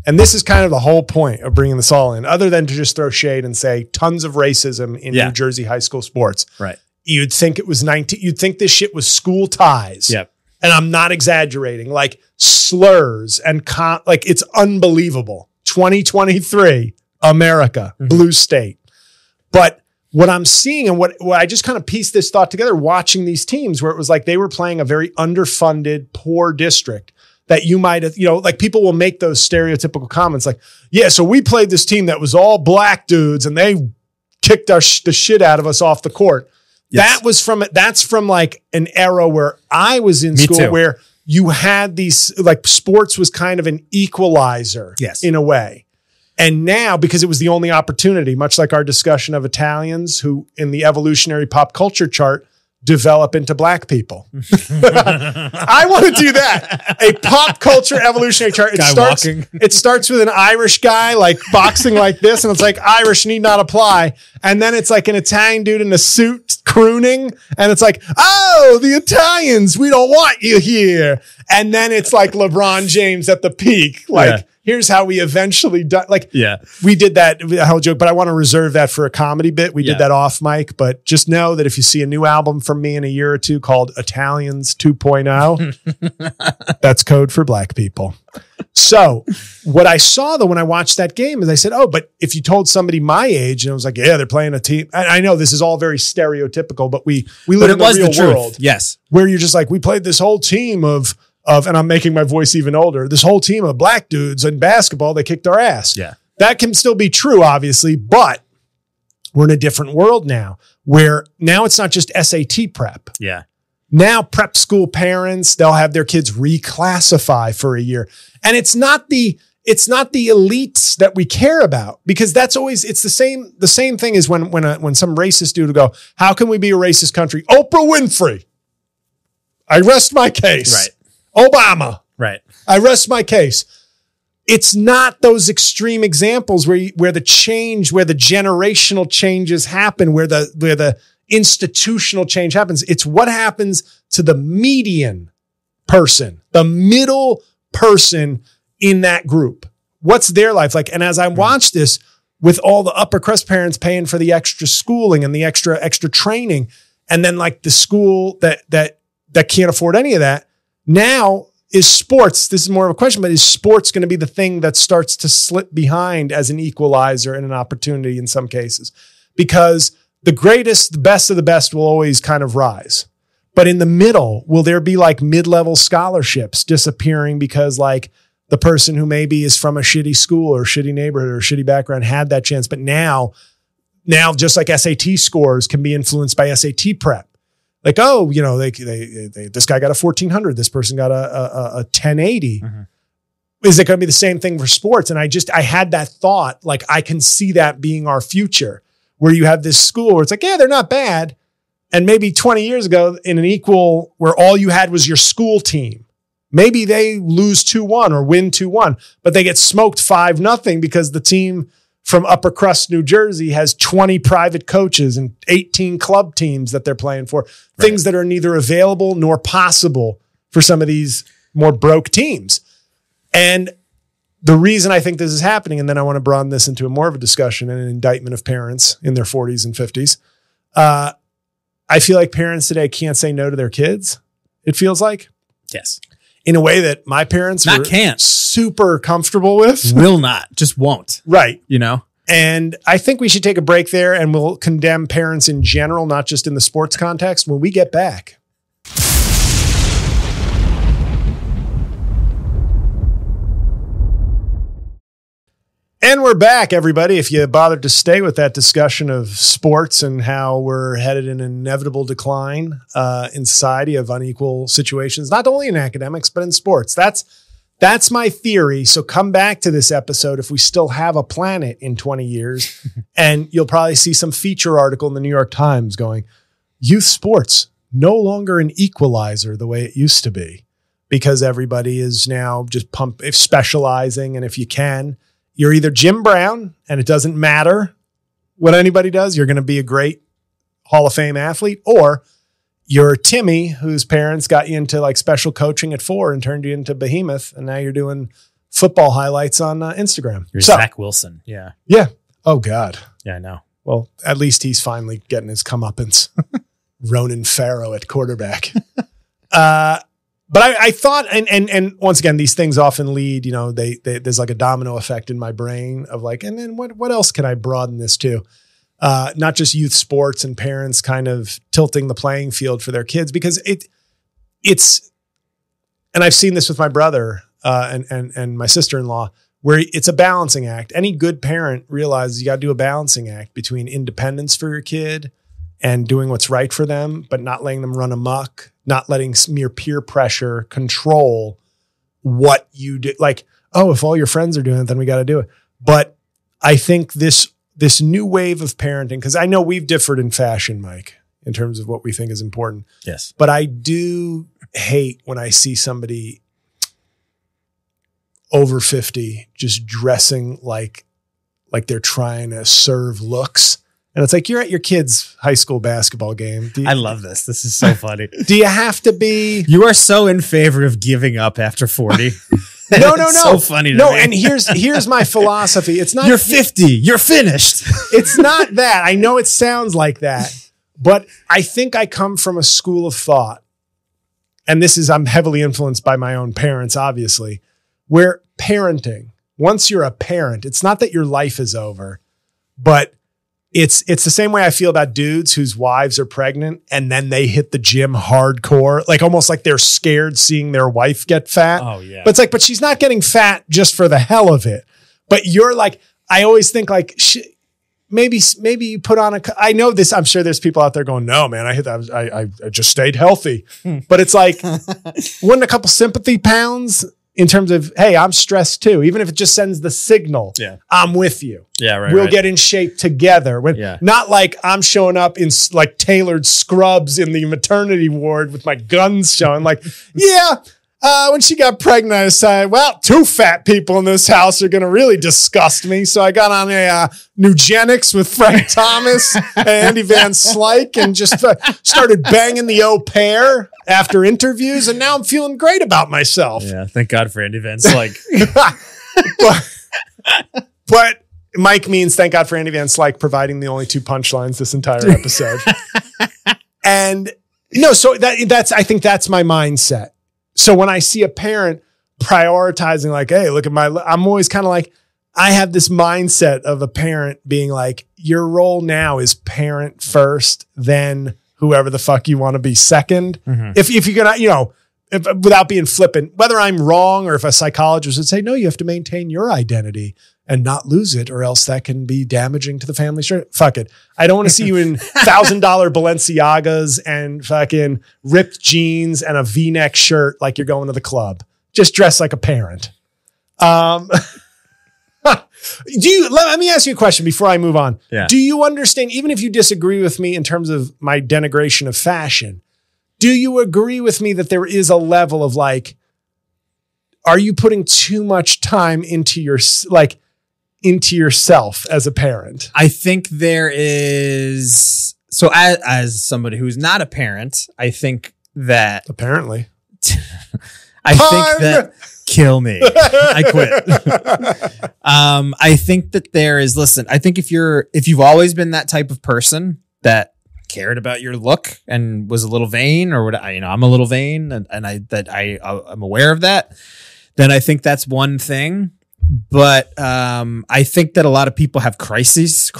A: And this is kind of the whole point of bringing this all in, other than to just throw shade and say tons of racism in New Jersey high school sports.
B: Right.
A: You'd think it was you'd think this shit was school ties.
B: Yep.
A: And I'm not exaggerating, like slurs and like it's unbelievable. 2023, America, blue state. But what I'm seeing and what I just kind of pieced this thought together watching these teams where it was like they were playing a very underfunded, poor district. That you might have, like people will make those stereotypical comments like, yeah, so we played this team that was all black dudes and they kicked the shit out of us off the court. Yes. That's from like an era where I was in school where you had these, like sports was kind of an equalizer in a way. And now, because it was the only opportunity, much like our discussion of Italians who in the evolutionary pop culture chart develop into black people. I want to do that. A pop culture evolutionary chart. It starts with an Irish guy like boxing like this, and it's like Irish need not apply. And then it's like an Italian dude in a suit crooning, and it's like, oh, the Italians, we don't want you here. And then it's like LeBron James at the peak, like. Yeah. Here's how we eventually done. Like, we did that whole joke, but I want to reserve that for a comedy bit. We did that off mic, but just know that if you see a new album from me in a year or two called Italians 2.0, that's code for black people. So what I saw though, when I watched that game is I said, oh, but if you told somebody my age and I was like, yeah, they're playing a team. I know this is all very stereotypical, but we live in the real world.
B: Yes.
A: Where you're just like, we played this whole team of, and I'm making my voice even older, this whole team of black dudes in basketball, they kicked our ass.
B: Yeah.
A: That can still be true, obviously, but we're in a different world now where now it's not just SAT prep.
B: Yeah.
A: Now prep school parents, they'll have their kids reclassify for a year. And it's not the elites that we care about, because that's always, it's the same thing as when some racist dude will go, how can we be a racist country? Oprah Winfrey. I rest my case.
B: Right.
A: Obama.
B: Right.
A: I rest my case. It's not those extreme examples where the generational changes happen, where the institutional change happens. It's what happens to the median person, the middle person in that group. What's their life like? And as I watch this with all the upper crust parents paying for the extra schooling and the extra training, and then like the school that can't afford any of that, now is sports. This is more of a question, but is sports going to be the thing that starts to slip behind as an equalizer and an opportunity in some cases? Because the greatest, the best of the best will always kind of rise. But in the middle, will there be like mid-level scholarships disappearing because like the person who maybe is from a shitty school or shitty neighborhood or shitty background had that chance, but now just like SAT scores can be influenced by SAT prep. Like, oh, you know, they this guy got a 1400. This person got a 1080. Mm-hmm. Is it going to be the same thing for sports? And I had that thought, like, I can see that being our future, where you have this school where it's like, yeah, they're not bad. And maybe 20 years ago in an equal where all you had was your school team, maybe they lose 2-1 or win 2-1, but they get smoked 5-0 because the team from upper crust New Jersey has 20 private coaches and 18 club teams that they're playing for, things that are neither available nor possible for some of these more broke teams. And the reason I think this is happening, and then I want to broaden this into more of a discussion and an indictment of parents in their 40s and 50s. I feel like parents today can't say no to their kids. It feels like.
B: Yes.
A: In a way that my parents can't super comfortable with.
B: Will not, just won't.
A: Right.
B: You know?
A: And I think we should take a break there, and we'll condemn parents in general, not just in the sports context, when we get back. And we're back, everybody. If you bothered to stay with that discussion of sports and how we're headed in an inevitable decline in society of unequal situations, not only in academics, but in sports. That's my theory. So come back to this episode if we still have a planet in 20 years, and you'll probably see some feature article in the New York Times going, youth sports, no longer an equalizer the way it used to be, because everybody is now just specializing. And if you can, you're either Jim Brown, and it doesn't matter what anybody does, you're going to be a great Hall of Fame athlete, or you're Timmy, whose parents got you into like special coaching at 4 and turned you into behemoth, and now you're doing football highlights on Instagram.
B: You're Zach Wilson. Yeah.
A: Yeah. Oh, God.
B: Yeah, I know.
A: Well, at least he's finally getting his comeuppance. Ronan Farrow at quarterback. But I thought, and once again, these things often lead, you know, there's like a domino effect in my brain of like, and then what else can I broaden this to? Not just youth sports and parents kind of tilting the playing field for their kids, because it's, and I've seen this with my brother and my sister-in-law, where it's a balancing act. Any good parent realizes you got to do a balancing act between independence for your kid and doing what's right for them, but not letting them run amok, not letting mere peer pressure control what you do. Like, oh, if all your friends are doing it, then we got to do it. But I think this new wave of parenting, because I know we've differed in fashion, Mike. in terms of what we think is important.
B: Yes.
A: But I do hate when I see somebody over 50 just dressing like they're trying to serve looks. And it's like, you're at your kid's high school basketball game.
B: I love this. This is so funny.
A: Do you have to be?
B: You are so in favor of giving up after 40.
A: No.
B: So funny to
A: no,
B: me.
A: and here's my philosophy. It's not
B: you're 50. You're finished.
A: It's not that. I know it sounds like that, but I think I come from a school of thought. And I'm heavily influenced by my own parents, obviously, where parenting, once you're a parent, it's not that your life is over, but it's the same way I feel about dudes whose wives are pregnant and then they hit the gym hardcore, like almost like they're scared seeing their wife get fat.
B: Oh yeah.
A: But it's like, but she's not getting fat just for the hell of it. But you're like, I always think like, maybe you put on I know this, I'm sure there's people out there going, no, man, I just stayed healthy. But it's like, wouldn't a couple sympathy pounds in terms of, hey, I'm stressed too, even if it just sends the signal, I'm with you.
B: Yeah, right.
A: We'll get in shape together. Not like I'm showing up in like tailored scrubs in the maternity ward with my guns showing. Like, when she got pregnant, I decided, well, 2 fat people in this house are going to really disgust me. So I got on a Nugenics with Frank Thomas and Andy Van Slyke and just started banging the au pair after interviews. And now I'm feeling great about myself.
B: Yeah, thank God for Andy Van Slyke.
A: but Mike means thank God for Andy Van Slyke providing the only 2 punchlines this entire episode. And no, so I think that's my mindset. So when I see a parent prioritizing like, hey, look at I'm always kind of like, I have this mindset of a parent being like, your role now is parent first, then whoever the fuck you want to be second. Mm-hmm. If you're going to, without being flippant, whether I'm wrong or if a psychologist would say, no, you have to maintain your identity and not lose it, or else that can be damaging to the family. Sure, fuck it. I don't want to see you in $1,000 Balenciagas and fucking ripped jeans and a V-neck shirt like you're going to the club. Just dress like a parent. Let me ask you a question before I move on.
B: Yeah.
A: Do you understand, even if you disagree with me in terms of my denigration of fashion, do you agree with me that there is a level of like, are you putting too much time into yourself as a parent?
B: I think there is. So as somebody who's not a parent, I think that
A: apparently,
B: I think that kill me. I quit. I think that there is, listen, I think if you've always been that type of person that cared about your look and was a little vain, or I'm a little vain and I'm aware of that, then I think that's one thing. But I think that a lot of people have crises.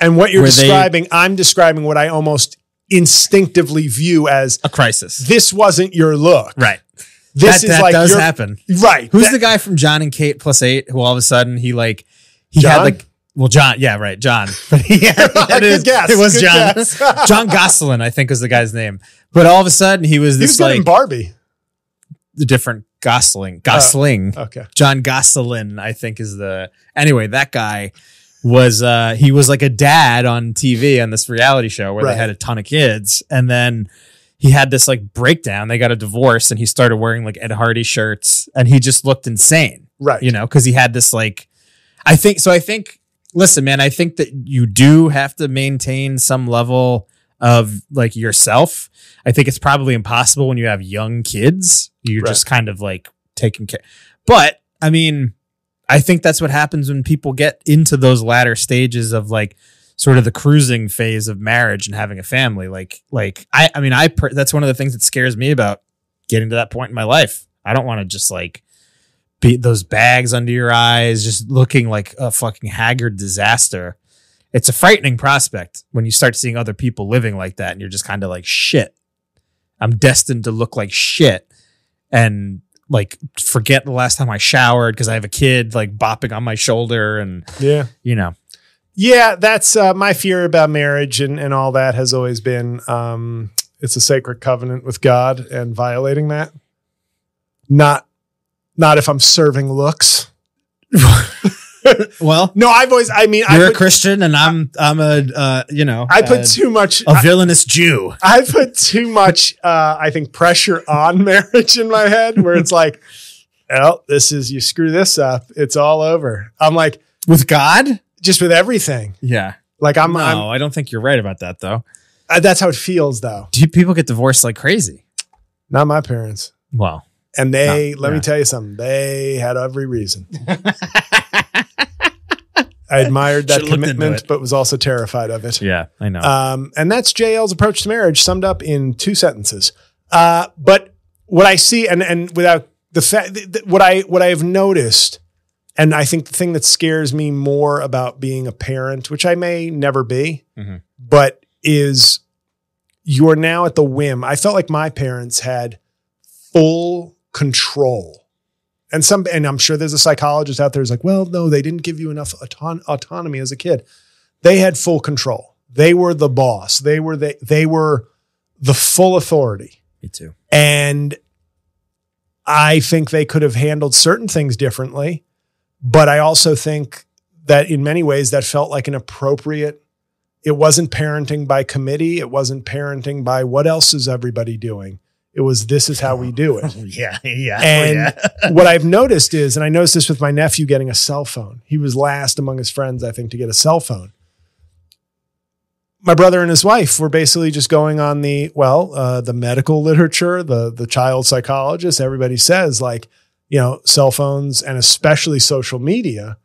A: And what you're describing, I'm describing what I almost instinctively view as
B: a crisis.
A: This wasn't your look.
B: Right.
A: That
B: does happen.
A: Right.
B: Who's the guy from John and Kate +8 who all of a sudden he
A: John?
B: had like, well, John. Yeah, right. John.
A: Good guess.
B: It was
A: Good
B: John.
A: Guess.
B: John Gosselin, I think was the guy's name. But all of a sudden he was this
A: in Barbie.
B: The different Gosling.
A: Okay.
B: John Gosselin, I think anyway, that guy was, he was like a dad on TV on this reality show where they had a ton of kids. And then he had this like breakdown. They got a divorce and he started wearing like Ed Hardy shirts and he just looked insane.
A: Right.
B: Cause he had this like, listen, man, I think that you do have to maintain some level of like yourself. I think it's probably impossible when you have young kids. You're just kind of like taking care. But I mean, I think that's what happens when people get into those latter stages of like sort of the cruising phase of marriage and having a family. That's one of the things that scares me about getting to that point in my life. I don't want to just like be those bags under your eyes, just looking like a fucking haggard disaster. It's a frightening prospect when you start seeing other people living like that and you're just kind of like, shit, I'm destined to look like shit and like forget the last time I showered because I have a kid like bopping on my shoulder and
A: that's my fear about marriage and all that has always been it's a sacred covenant with God and violating that. Not if I'm serving looks.
B: Well,
A: no,
B: you're a Christian and I'm a,
A: I put too much,
B: a villainous Jew.
A: I put too much, I think pressure on marriage in my head where it's like, well, you screw this up. It's all over. I'm like,
B: with God,
A: just with everything.
B: Yeah.
A: Like
B: I don't think you're right about that though.
A: That's how it feels though.
B: Do people get divorced like crazy?
A: Not my parents.
B: Well,
A: and let me tell you something. They had every reason. I admired that commitment, but was also terrified of it.
B: Yeah, I know.
A: And that's JL's approach to marriage summed up in 2 sentences. But what I see, and without the fact, what I have noticed, and I think the thing that scares me more about being a parent, which I may never be, but is you are now at the whim. I felt like my parents had full control. And I'm sure there's a psychologist out there who's like, well, no, they didn't give you enough autonomy as a kid. They had full control. They were the boss. They were the full authority.
B: Me too.
A: And I think they could have handled certain things differently, but I also think that in many ways that felt like an appropriate. It wasn't parenting by committee. It wasn't parenting by what else is everybody doing. It was, this is how we do it.
B: Yeah.
A: And what I've noticed is, and I noticed this with my nephew getting a cell phone. He was last among his friends, I think, to get a cell phone. My brother and his wife were basically just going on the medical literature, the child psychologist. Everybody says like, cell phones and especially social media,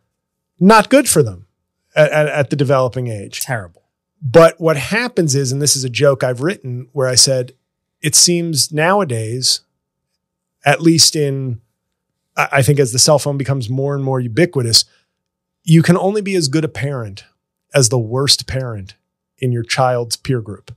A: not good for them at the developing age.
B: Terrible.
A: But what happens is, and this is a joke I've written where I said, it seems nowadays, at least I think as the cell phone becomes more and more ubiquitous, you can only be as good a parent as the worst parent in your child's peer group.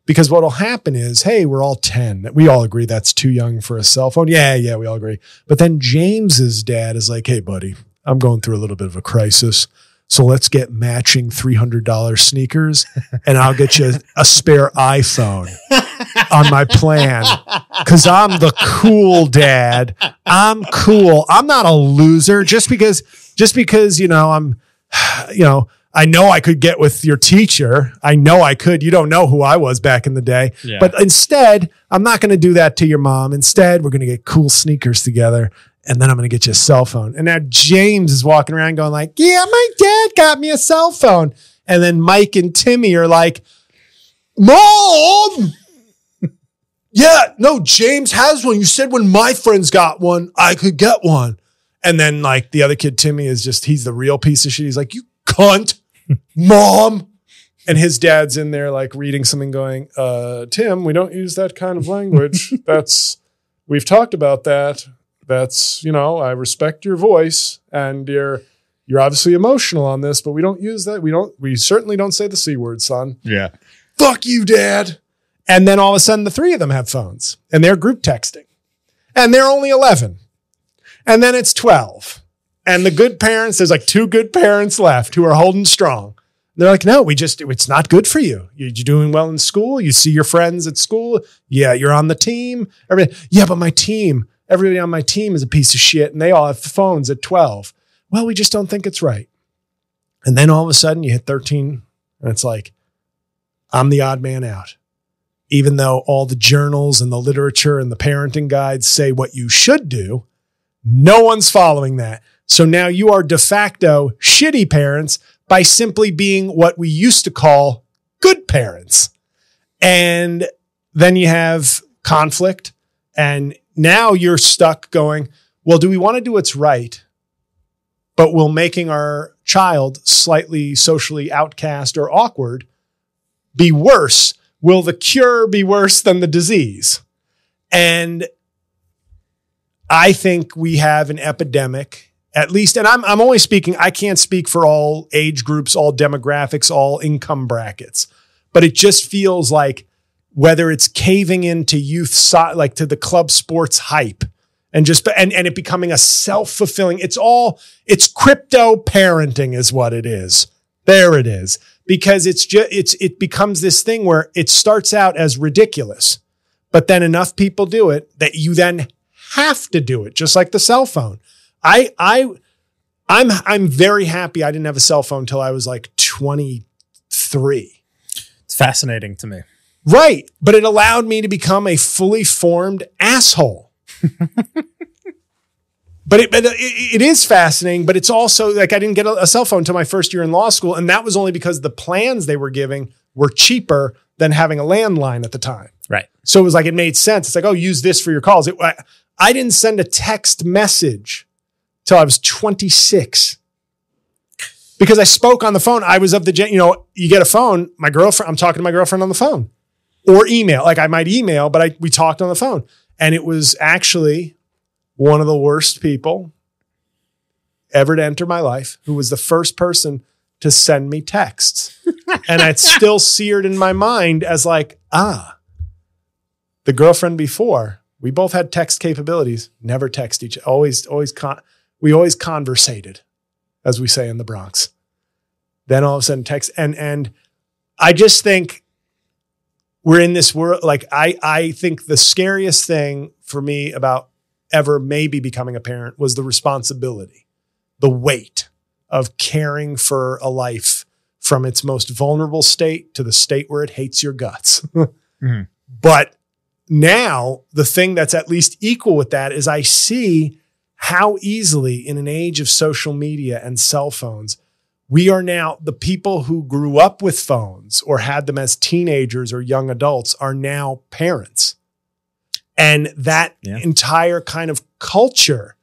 A: Because what will happen is, hey, we're all 10. We all agree that's too young for a cell phone. Yeah, we all agree. But then James's dad is like, hey, buddy, I'm going through a little bit of a crisis. So let's get matching $300 sneakers and I'll get you a spare iPhone on my plan. Cause I'm the cool dad. I'm cool. I'm not a loser just because, I know I could get with your teacher. I know I could. You don't know who I was back in the day, but instead I'm not going to do that to your mom. Instead, we're going to get cool sneakers together. And then I'm going to get you a cell phone. And now James is walking around going like, yeah, my dad got me a cell phone. And then Mike and Timmy are like, Mom. Yeah, no, James has one. You said when my friends got one, I could get one. And then like the other kid, Timmy, is just, he's the real piece of shit. He's like, you cunt, Mom. And his dad's in there like reading something going, Tim, we don't use that kind of language. We've talked about that. That's, I respect your voice and you're obviously emotional on this, but we don't use that. We certainly don't say the C word, son.
B: Yeah.
A: Fuck you, Dad. And then all of a sudden the 3 of them have phones and they're group texting and they're only 11 and then it's 12 and the good parents, there's like 2 good parents left who are holding strong. They're like, no, it's not good for you. You're doing well in school. You see your friends at school. Yeah. You're on the team. Yeah, but everybody on my team is a piece of shit and they all have phones at 12. Well, we just don't think it's right. And then all of a sudden you hit 13 and it's like, I'm the odd man out. Even though all the journals and the literature and the parenting guides say what you should do, no one's following that. So now you are de facto shitty parents by simply being what we used to call good parents. And then you have conflict and now you're stuck going, well, do we want to do what's right, but will making our child slightly socially outcast or awkward be worse? Will the cure be worse than the disease? And I think we have an epidemic, at least, and I'm only speaking, I can't speak for all age groups, all demographics, all income brackets, but it just feels like whether it's caving into youth, like to the club sports hype and it becoming a self-fulfilling, it's crypto parenting is what it is. There it is. Because it becomes this thing where it starts out as ridiculous, but then enough people do it that you then have to do it, just like the cell phone. I'm very happy I didn't have a cell phone until I was like 23.
B: It's fascinating to me.
A: Right. But it allowed me to become a fully formed asshole. But it is fascinating, but it's also like I didn't get a cell phone until my first year in law school. And that was only because the plans they were giving were cheaper than having a landline at the time.
B: Right.
A: So it was like, it made sense. It's like, oh, use this for your calls. I didn't send a text message till I was 26 because I spoke on the phone. I was of the, you get a phone, I'm talking to my girlfriend on the phone or email. Like I might email, but we talked on the phone, and it was actually one of the worst people ever to enter my life, who was the first person to send me texts. And it's still seared in my mind as like, the girlfriend before, we both had text capabilities, never text each other, we always conversated, as we say in the Bronx. Then all of a sudden text. And I just think we're in this world. Like I think the scariest thing for me about ever maybe becoming a parent was the responsibility, the weight of caring for a life from its most vulnerable state to the state where it hates your guts. Mm-hmm. But now the thing that's at least equal with that is I see how easily in an age of social media and cell phones, we are now, the people who grew up with phones or had them as teenagers or young adults are now parents. And that entire kind of culture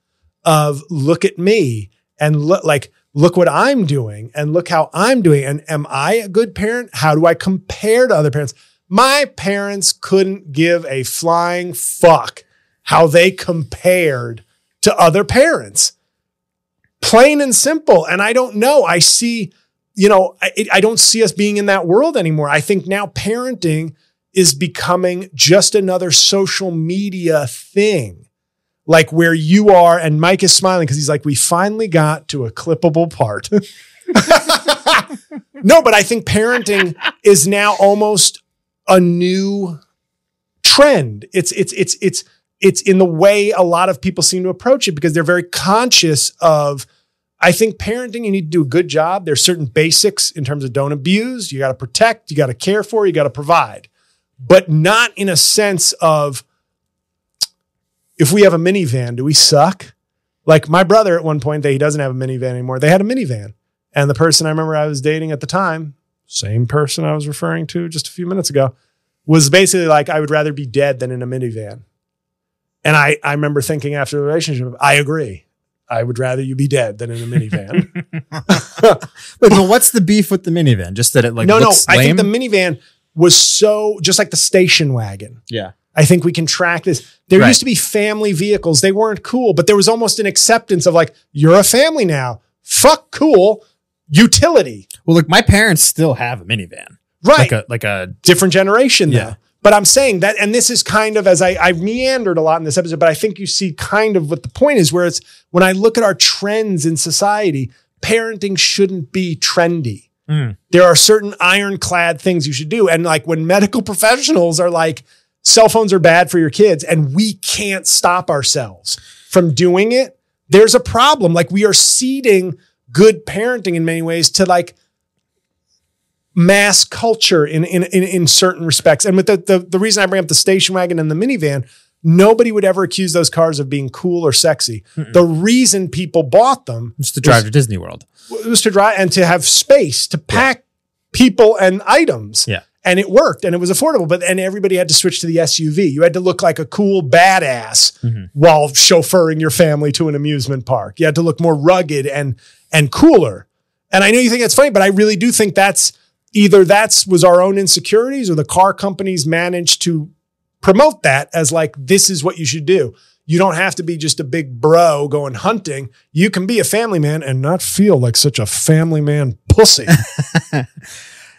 A: of look at me and look what I'm doing and look how I'm doing. And am I a good parent? How do I compare to other parents? My parents couldn't give a flying fuck how they compared to other parents. Plain and simple. And I don't know. I see, I don't see us being in that world anymore. I think now parenting is becoming just another social media thing. Like where you are, and Mike is smiling because he's like, we finally got to a clippable part. No, but I think parenting is now almost a new trend. It's in the way a lot of people seem to approach it because they're very conscious of, I think parenting, you need to do a good job. There's certain basics in terms of don't abuse. You got to protect, you got to care for, you got to provide, but not in a sense of, if we have a minivan, do we suck? Like my brother at one point, he doesn't have a minivan anymore. They had a minivan. And the person I remember I was dating at the time, same person I was referring to just a few minutes ago, was basically like, I would rather be dead than in a minivan. And I remember thinking after the relationship, I agree. I would rather you be dead than in a minivan.
B: but what's the beef with the minivan? Just that it looks lame?
A: I think the minivan was so just like the station wagon.
B: Yeah.
A: I think we can track this. There used to be family vehicles. They weren't cool, but there was almost an acceptance of like, you're a family now. Fuck cool. Utility.
B: Well, look, my parents still have a minivan.
A: Right.
B: Like a
A: different generation though. But I'm saying that, and this is kind of, as I've meandered a lot in this episode, but I think you see kind of what the point is, where it's, when I look at our trends in society, parenting shouldn't be trendy. Mm. There are certain ironclad things you should do. And like when medical professionals are like, cell phones are bad for your kids and we can't stop ourselves from doing it, there's a problem. Like we are ceding good parenting in many ways to like mass culture in certain respects. And with the reason I bring up the station wagon and the minivan, nobody would ever accuse those cars of being cool or sexy. Mm-mm. The reason people bought them
B: was to drive to Disney World.
A: It was to drive and to have space to pack people and items.
B: Yeah.
A: And it worked and it was affordable, and everybody had to switch to the SUV. You had to look like a cool badass while chauffeuring your family to an amusement park. You had to look more rugged and cooler. And I know you think that's funny, but I really do think that's either was our own insecurities or the car companies managed to promote that as like, this is what you should do. You don't have to be just a big bro going hunting. You can be a family man and not feel like such a family man pussy.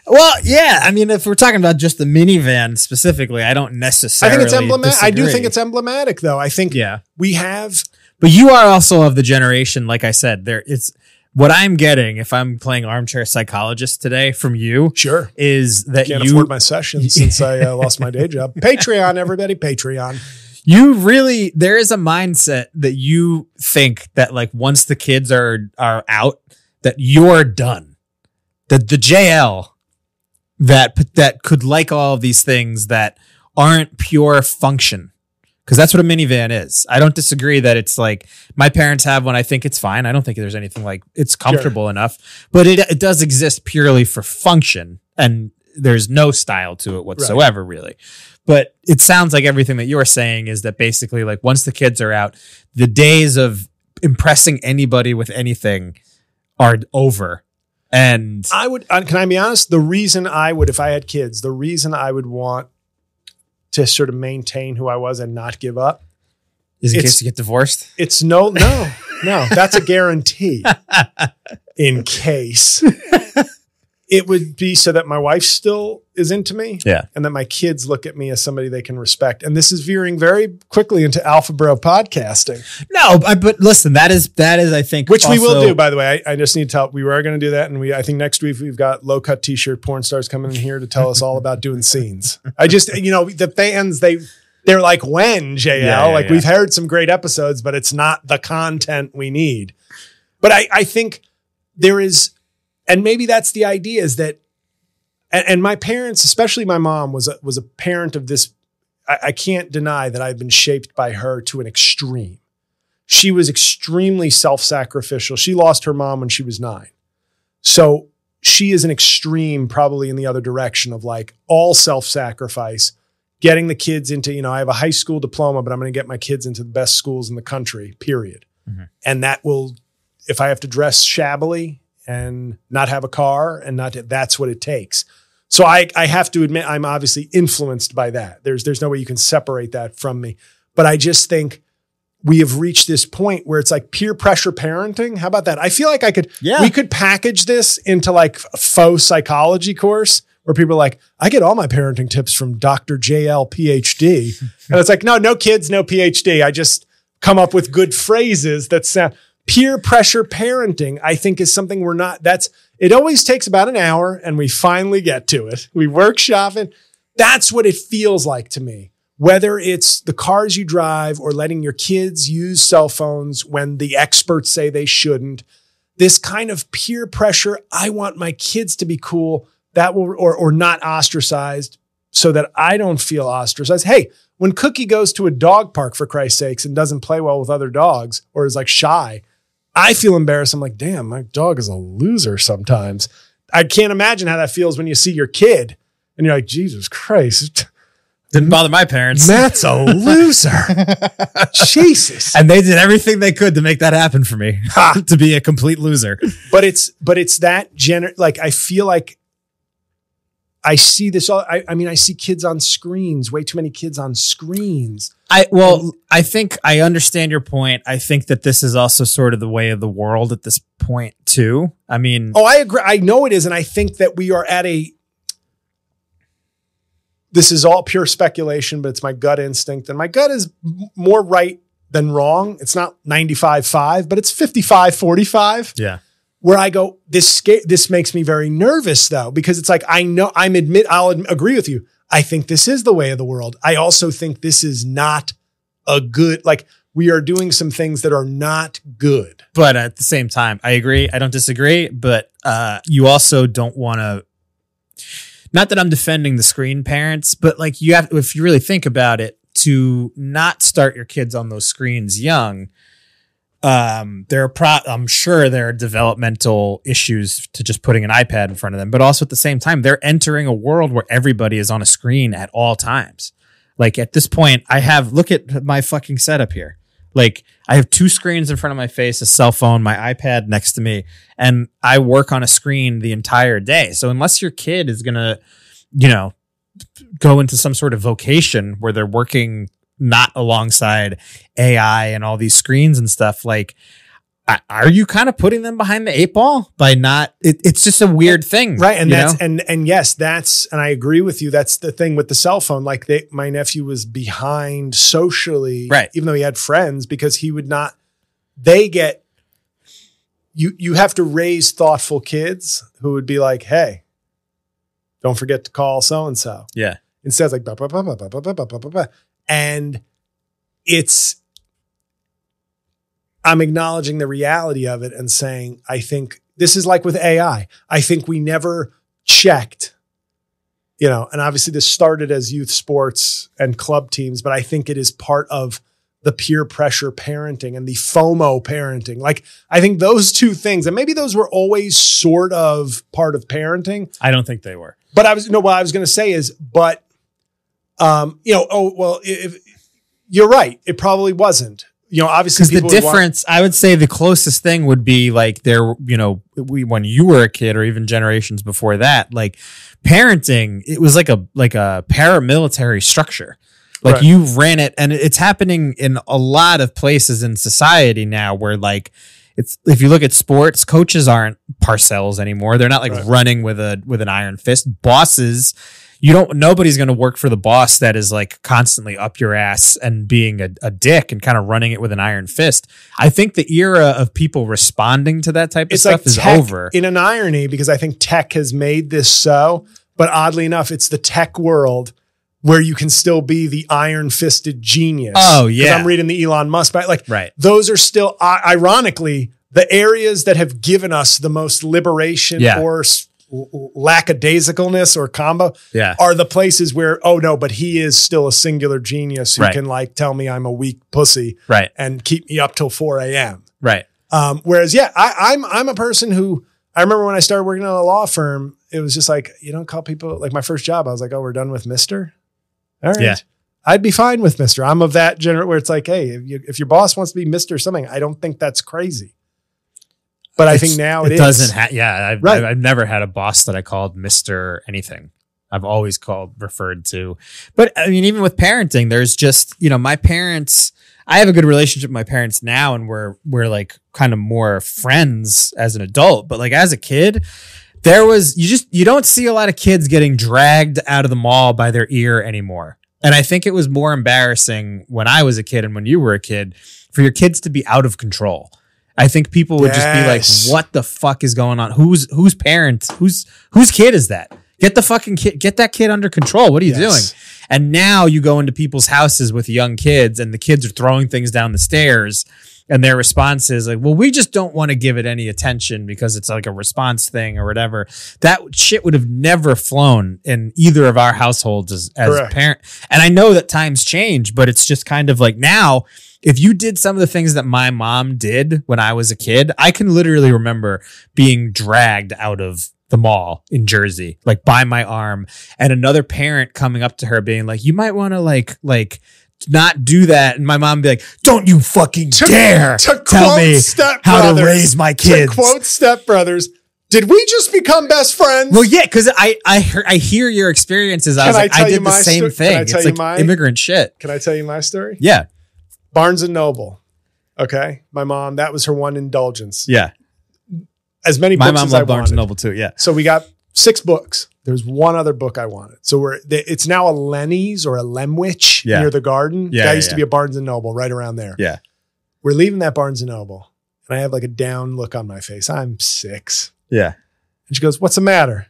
B: Well, yeah. I mean, if we're talking about just the minivan specifically, I don't necessarily.
A: I think it's emblematic. I do think it's emblematic, though. I think we have.
B: But you are also of the generation, like I said, it's what I'm getting if I'm playing armchair psychologist today from you.
A: Sure,
B: is that
A: can't afford my sessions since I lost my day job. Patreon, everybody, Patreon.
B: There is a mindset that you think that like once the kids are out, that you're done. That the JL that could like all of these things that aren't pure function. Because that's what a minivan is. I don't disagree that it's like my parents have one. I think it's fine. I don't think there's anything like it's comfortable enough, but it does exist purely for function, and there's no style to it whatsoever, really. But it sounds like everything that you're saying is that basically, like once the kids are out, the days of impressing anybody with anything are over. And
A: I would, can I be honest? The reason I would, if I had kids, the reason I would want to sort of maintain who I was and not give up
B: is in case you get divorced.
A: It's no, that's a guarantee. In case it would be so that my wife still is into me, and that my kids look at me as somebody they can respect. And this is veering very quickly into Alpha Bro podcasting.
B: No, but listen, that is I think,
A: which also, we will do. By the way, I just need to tell. We were going to do that, and I think next week we've got low cut t-shirt porn stars coming in here to tell us all about doing scenes. I just, the fans they're like, when JL, we've heard some great episodes, but it's not the content we need. But I think there is. And maybe that's the idea, is that, and my parents, especially my mom, was a parent of this. I can't deny that I've been shaped by her to an extreme. She was extremely self-sacrificial. She lost her mom when she was 9. So she is an extreme, probably in the other direction of like all self-sacrifice, getting the kids into, I have a high school diploma, but I'm going to get my kids into the best schools in the country, period. Mm-hmm. And that will, if I have to dress shabbily and not have a car and that's what it takes. So I have to admit, I'm obviously influenced by that. There's no way you can separate that from me. But I just think we have reached this point where it's like peer pressure parenting. How about that? I feel like we could package this into like a faux psychology course where people are like, I get all my parenting tips from Dr. JL PhD. And it's like, no kids, no PhD. I just come up with good phrases that sound. Peer pressure parenting, I think, is something it always takes about an hour and we finally get to it. We workshop it. That's what it feels like to me. Whether it's the cars you drive or letting your kids use cell phones when the experts say they shouldn't, this kind of peer pressure, I want my kids to be cool, that will, or not ostracized so that I don't feel ostracized. Hey, when Cookie goes to a dog park, for Christ's sakes, and doesn't play well with other dogs or is like shy, I feel embarrassed. I'm like, damn, my dog is a loser sometimes. I can't imagine how that feels when you see your kid and you're like, Jesus Christ.
B: Didn't bother my parents.
A: Matt's a loser. Jesus.
B: And they did everything they could to make that happen for me, to be a complete loser.
A: But it's that like, I feel like I see this all. I see kids on screens, way too many kids on screens.
B: I think I understand your point. I think that this is also sort of the way of the world at this point too. I mean,
A: I agree. I know it is. And I think that we are at this is all pure speculation, but it's my gut instinct. And my gut is more right than wrong. It's not 95-5, but it's 55-45.
B: Yeah.
A: Where I go, this makes me very nervous though, because it's like, I'll agree with you. I think this is the way of the world. I also think this is not a good, like we are doing some things that are not good.
B: But at the same time, I agree. I don't disagree, but you also don't want to, not that I'm defending the screen parents, but like you have, if you really think about it, to not start your kids on those screens young, I'm sure there are developmental issues to just putting an iPad in front of them, but also at the same time, they're entering a world where everybody is on a screen at all times. Like at this point, look at my fucking setup here. Like I have 2 screens in front of my face, a cell phone, my iPad next to me, and I work on a screen the entire day. So unless your kid is going to, go into some sort of vocation where they're working not alongside AI and all these screens and stuff, like, are you kind of putting them behind the 8 ball by not, it's just a weird thing.
A: Right. And yes, and I agree with you. That's the thing with the cell phone. Like my nephew was behind socially,
B: right,
A: even though he had friends, because he would not, you have to raise thoughtful kids who would be like, hey, don't forget to call so-and-so.
B: Yeah.
A: Instead it's like, bah, bah, bah, bah, bah, bah, bah, bah, bah, bah. And I'm acknowledging the reality of it and saying, I think this is like with AI. I think we never checked, and obviously this started as youth sports and club teams, but I think it is part of the peer pressure parenting and the FOMO parenting. Like, I think those two things, and maybe those were always sort of part of parenting.
B: I don't think they were.
A: But what I was going to say is, if you're right, it probably wasn't. Obviously,
B: because the difference, I would say the closest thing would be like when you were a kid or even generations before that, like parenting, it was like a paramilitary structure. Like right. You ran it, and it's happening in a lot of places in society now where like if you look at sports, coaches aren't Parcells anymore. They're not like right. running with an iron fist. Bosses, nobody's going to work for the boss that is like constantly up your ass and being a dick and kind of running it with an iron fist. I think the era of people responding to that type of stuff is over.
A: In an irony, because I think tech has made this so, but oddly enough, it's the tech world where you can still be the iron-fisted genius.
B: Oh, yeah.
A: I'm reading the Elon Musk, like
B: right.
A: Those are still, ironically, the areas that have given us the most liberation or lackadaisicalness or combo are the places where, but he is still a singular genius who can like tell me I'm a weak pussy and keep me up till 4 a.m.
B: Right.
A: Whereas, I'm a person who, I remember when I started working at a law firm, it was just like, you don't call people, like my first job, I was like, we're done with Mr. All right. Yeah. I'd be fine with Mr. I'm of that generation where it's like, hey, if your boss wants to be Mr. something, I don't think that's crazy. But I think now it
B: doesn't I've never had a boss that I called Mr. anything. I've always referred to. But I mean, even with parenting, there's just, my parents, I have a good relationship with my parents now, and we're like kind of more friends as an adult. But like as a kid, you don't see a lot of kids getting dragged out of the mall by their ear anymore. And I think it was more embarrassing when I was a kid and when you were a kid for your kids to be out of control. I think people would just be like, what the fuck is going on? Whose parent, whose kid is that? Get the fucking kid, get that kid under control. What are you doing? And now you go into people's houses with young kids and the kids are throwing things down the stairs and their response is like, well, we just don't want to give it any attention because it's like a response thing or whatever. That shit would have never flown in either of our households as a parent. And I know that times change, but it's just kind of like now, if you did some of the things that my mom did when I was a kid, I can literally remember being dragged out of the mall in Jersey, like by my arm, and another parent coming up to her being like, you might want to like not do that. And my mom be like, don't you fucking dare tell me how to raise my kids.
A: To quote Step Brothers, did we just become best friends?
B: Well, yeah, because I hear your experiences. I did the same thing. It's like immigrant shit.
A: Can I tell you my story?
B: Yeah.
A: Barnes & Noble. Okay. My mom, that was her one indulgence.
B: Yeah.
A: As many books as I wanted. My mom loved
B: Barnes & Noble too. Yeah.
A: So we got 6 books. There's one other book I wanted. So it's now a Lenny's or a Lemwich near the garden.
B: Yeah.
A: That used to be a Barnes & Noble right around there.
B: Yeah.
A: We're leaving that Barnes & Noble. And I have like a down look on my face. I'm 6.
B: Yeah.
A: And she goes, what's the matter?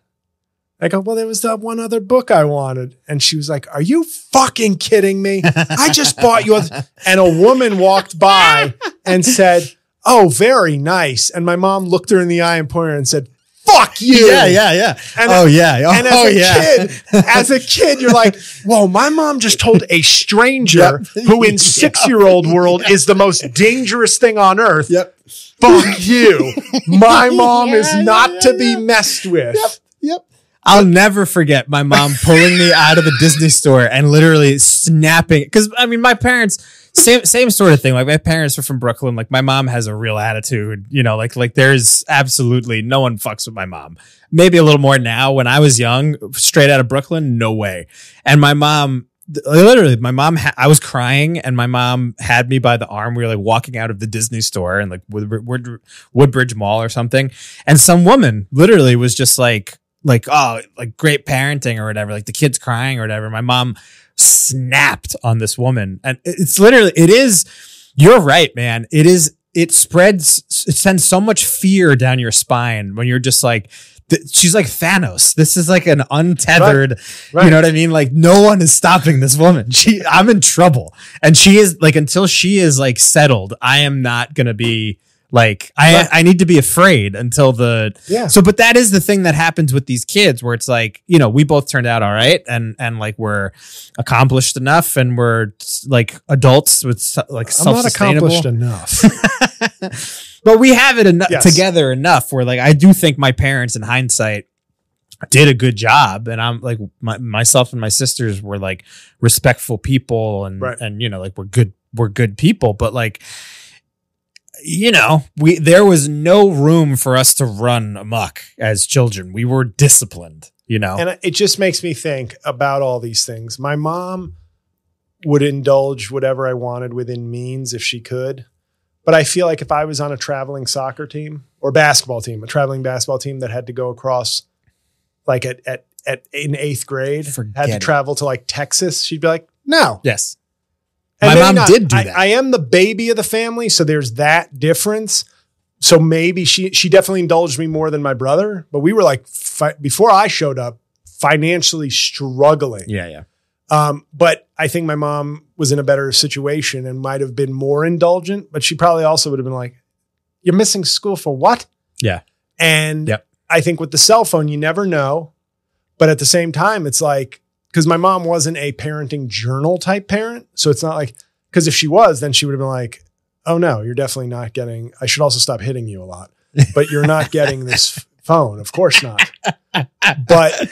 A: I go, well, there was that one other book I wanted. And she was like, are you fucking kidding me? I just bought you. And a woman walked by and said, oh, very nice. And my mom looked her in the eye and pointed her and said, fuck you.
B: Yeah.
A: And,
B: and
A: as a kid, you're like, whoa, my mom just told a stranger who in 6-year-old world is the most dangerous thing on earth.
B: Yep.
A: Fuck you. My mom is not to be messed with.
B: Yep. I'll never forget my mom pulling me out of the Disney store and literally snapping. Because, I mean, my parents, same sort of thing. Like, my parents are from Brooklyn. Like, my mom has a real attitude. Like there's absolutely no one fucks with my mom. Maybe a little more now. When I was young, straight out of Brooklyn, no way. And my mom, literally, I was crying and my mom had me by the arm. We were like walking out of the Disney store and like Woodbridge Mall or something. And some woman literally was just like, oh, like great parenting or whatever, like the kid's crying or whatever. My mom snapped on this woman. And you're right, man. It sends so much fear down your spine when you're just like, she's like Thanos. This is like an untethered,
A: Right.
B: you know what I mean? Like no one is stopping this woman. I'm in trouble. And she is like, until she is like settled, I am not going to be like, I need to be afraid until but that is the thing that happens with these kids where it's like, you know, we both turned out all right. And like, we're accomplished enough and we're like adults with like self-sustainable.
A: I'm not accomplished enough.
B: But we have it together enough where like I do think my parents in hindsight did a good job, and I'm like myself and my sisters were like respectful people and you know, like we're good people, but like, you know, there was no room for us to run amok as children. We were disciplined, you know.
A: And it just makes me think about all these things. My mom would indulge whatever I wanted within means if she could. But I feel like if I was on a traveling soccer team or basketball team, a traveling basketball team that had to go across, like in 8th grade, had to travel to like Texas, she'd be like, no.
B: Yes.
A: And
B: my mom did do that.
A: I am the baby of the family, so there's that difference. So maybe she definitely indulged me more than my brother, but we were like, before I showed up, financially struggling.
B: Yeah.
A: But I think my mom was in a better situation and might have been more indulgent, but she probably also would have been like, you're missing school for what?
B: Yeah.
A: And I think with the cell phone, you never know. But at the same time, it's like, because my mom wasn't a parenting journal type parent. So it's not like, because if she was, then she would have been like, oh no, you're definitely not getting, I should also stop hitting you a lot, but you're not getting this phone. Of course not. But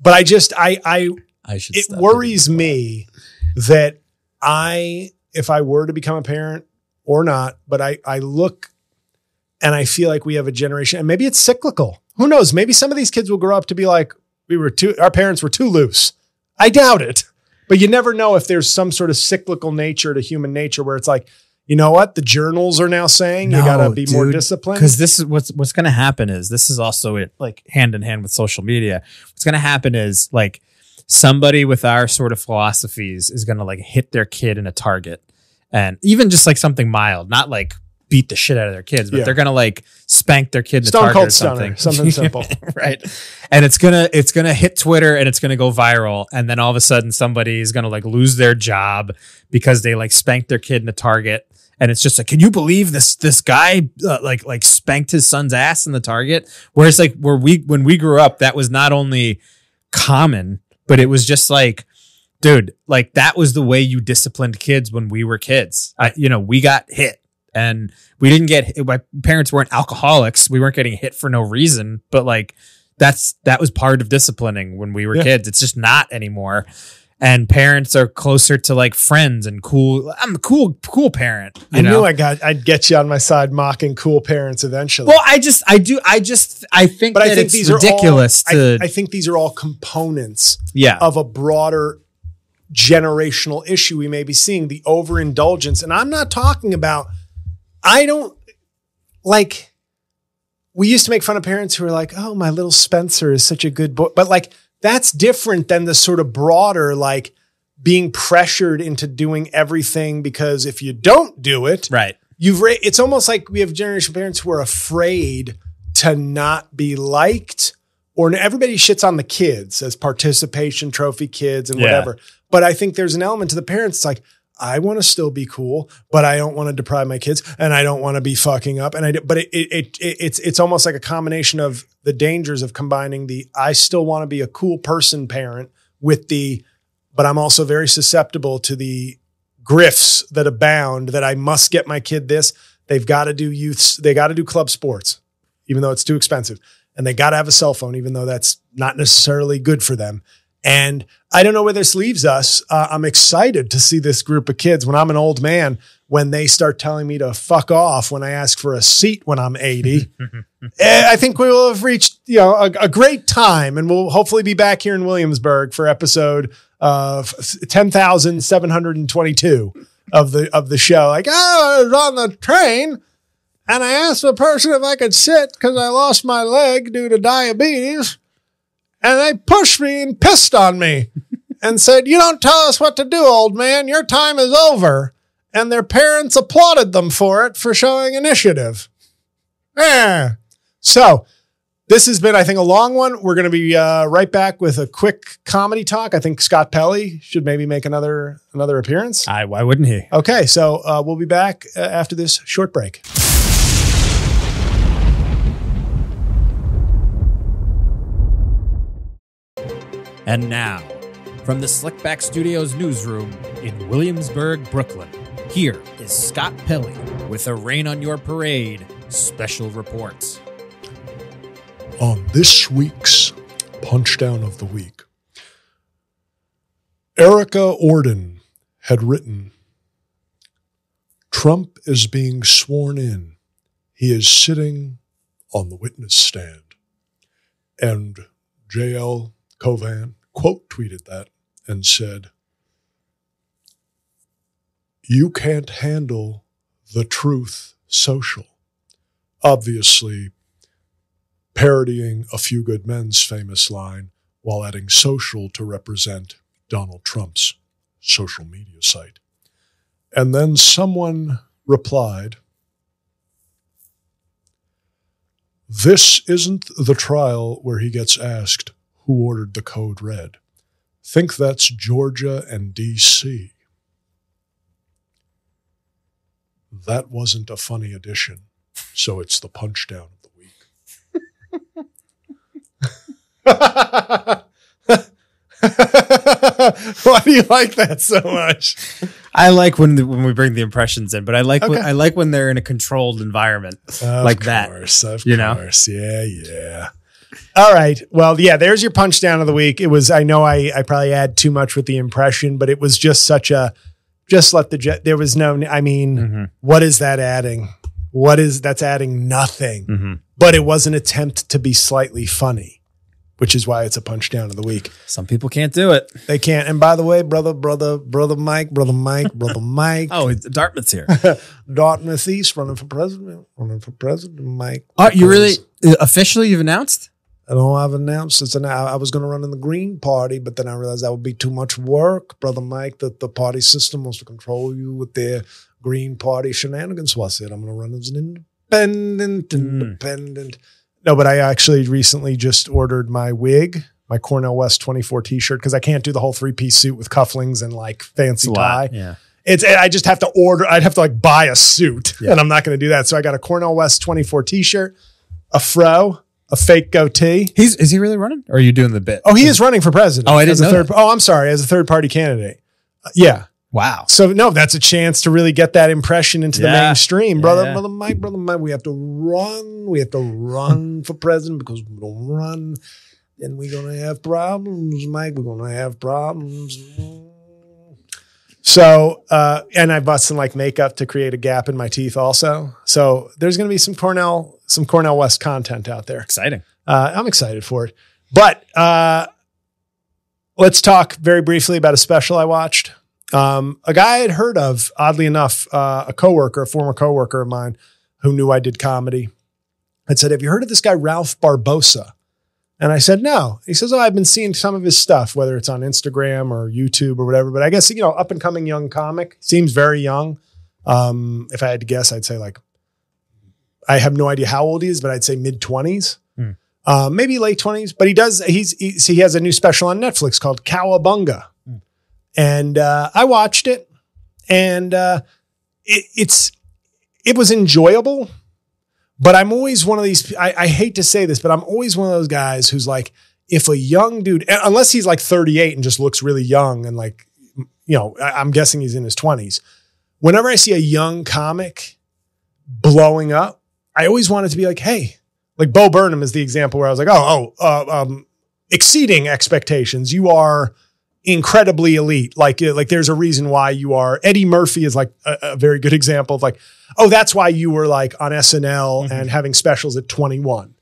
A: I just, it worries me that if I were to become a parent or not, but I look and I feel like we have a generation, and maybe it's cyclical. Who knows? Maybe some of these kids will grow up to be like, our parents were too loose. I doubt it, but you never know if there's some sort of cyclical nature to human nature where it's like, you know what? The journals are now saying you got to be more disciplined.
B: Because this is what's going to happen is, this is also it, like hand in hand with social media. What's going to happen is like somebody with our sort of philosophies is going to like hit their kid in a target, and even just like something mild, not like beat the shit out of their kids, but they're going to like spank their kid in a target or something.
A: Something simple.
B: Right. And it's going to hit Twitter and it's going to go viral. And then all of a sudden somebody is going to like lose their job because they like spanked their kid in a target. And it's just like, can you believe this guy like spanked his son's ass in the target? Whereas like when we grew up, that was not only common, but it was just like, dude, like that was the way you disciplined kids when we were kids. We got hit. And we didn't get, my parents weren't alcoholics. We weren't getting hit for no reason, but like that was part of disciplining when we were kids. It's just not anymore. And parents are closer to like friends and cool. I'm a cool parent.
A: Knew I'd get you on my side mocking cool parents eventually.
B: Well, I think it's ridiculous.
A: I think these are all components of a broader generational issue we may be seeing, the overindulgence. And I'm not talking about, we used to make fun of parents who are like, oh, my little Spencer is such a good boy. But like, that's different than the sort of broader, like being pressured into doing everything because if you don't do it,
B: right.
A: It's almost like we have generational parents who are afraid to not be liked, or everybody shits on the kids as participation trophy kids and whatever. But I think there's an element to the parents. It's like, I want to still be cool, but I don't want to deprive my kids, and I don't want to be fucking up. But it's almost like a combination of the dangers of combining the I still want to be a cool person parent with but I'm also very susceptible to the grifts that abound that I must get my kid this. They've got to do youths. They got to do club sports, even though it's too expensive, and they got to have a cell phone, even though that's not necessarily good for them. And I don't know where this leaves us. I'm excited to see this group of kids when I'm an old man, when they start telling me to fuck off when I ask for a seat when I'm 80. I think we will have reached, a great time, and we'll hopefully be back here in Williamsburg for episode 10,722 of the show. Like, I was on the train and I asked the person if I could sit because I lost my leg due to diabetes. And they pushed me and pissed on me and said, you don't tell us what to do, old man. Your time is over. And their parents applauded them for showing initiative. So This has been, I think, a long one. We're going to be right back with a quick comedy talk. I think Scott Pelley should maybe make another appearance.
B: Why wouldn't he?
A: Okay, so we'll be back after this short break.
B: And now, from the Slickback Studios newsroom in Williamsburg, Brooklyn, here is Scott Pelley with a Rain on Your Parade special report.
A: On this week's Punchdown of the Week, Erica Orden had written, Trump is being sworn in. He is sitting on the witness stand. And J.L. Cauvin quote tweeted that and said, you can't handle the truth social. Obviously, parodying A Few Good Men's famous line while adding social to represent Donald Trump's social media site. And then someone replied, this isn't the trial where he gets asked who ordered the code red. Think that's Georgia and D.C. That wasn't a funny addition, so it's the punchdown of the week. Why do you like that so much?
B: I like when we bring the impressions in, but I like when they're in a controlled environment like that.
A: Of course. Yeah. All right. Well, yeah, there's your punchdown of the week. It was, I know I probably add too much with the impression, but it was just such a, just let the jet, there was no, I mean, What is that adding? That's adding nothing, but it was an attempt to be slightly funny, which is why it's a punchdown of the week.
B: Some people can't do it.
A: They can't. And by the way, brother Mike.
B: Oh, Dartmouth's here.
A: Dartmouth East running for president, Mike.
B: Oh, you really, officially you've announced?
A: I know I've announced it's I was going to run in the Green Party, but then I realized that would be too much work, brother Mike, that the party system wants to control you with their Green Party shenanigans. So I said, I'm going to run as an independent. No, but I actually recently just ordered my wig, my Cornell West 24 t-shirt, because I can't do the whole 3-piece suit with cufflinks and like fancy tie.
B: Yeah.
A: I just have to order, I'd have to like buy a suit, and I'm not going to do that. So I got a Cornell West 24 t-shirt, a fro, a fake goatee.
B: Is he really running? Or are you doing the bit?
A: Oh, he is running for president.
B: Oh, I didn't know that.
A: I'm sorry. As a third party candidate. Yeah.
B: Wow.
A: So no, that's a chance to really get that impression into the mainstream. Brother Mike, we have to run. We have to run for president, because we don't run, then we're going to have problems, Mike. We're going to have problems. So, and I bought some like makeup to create a gap in my teeth also. So there's going to be some Cornell West content out there.
B: Exciting.
A: I'm excited for it. But let's talk very briefly about a special I watched. A guy I had heard of, oddly enough, a former coworker of mine who knew I did comedy, had said, have you heard of this guy, Ralph Barbosa? And I said, no. He says, I've been seeing some of his stuff, whether it's on Instagram or YouTube or whatever. But I guess, up and coming young comic, seems very young. If I had to guess, I'd say like, I have no idea how old he is, but I'd say mid-20s, maybe late 20s. But he has a new special on Netflix called Cowabunga. And I watched it, and it was enjoyable. But I'm always one of these, I hate to say this, but I'm always one of those guys who's like, if a young dude, unless he's like 38 and just looks really young and like, I'm guessing he's in his 20s. Whenever I see a young comic blowing up, I always want it to be like, hey, like Bo Burnham is the example where I was like, exceeding expectations. You are incredibly elite. Like there's a reason why you are. Eddie Murphy is like a very good example of like, oh, that's why you were like on SNL and having specials at 21,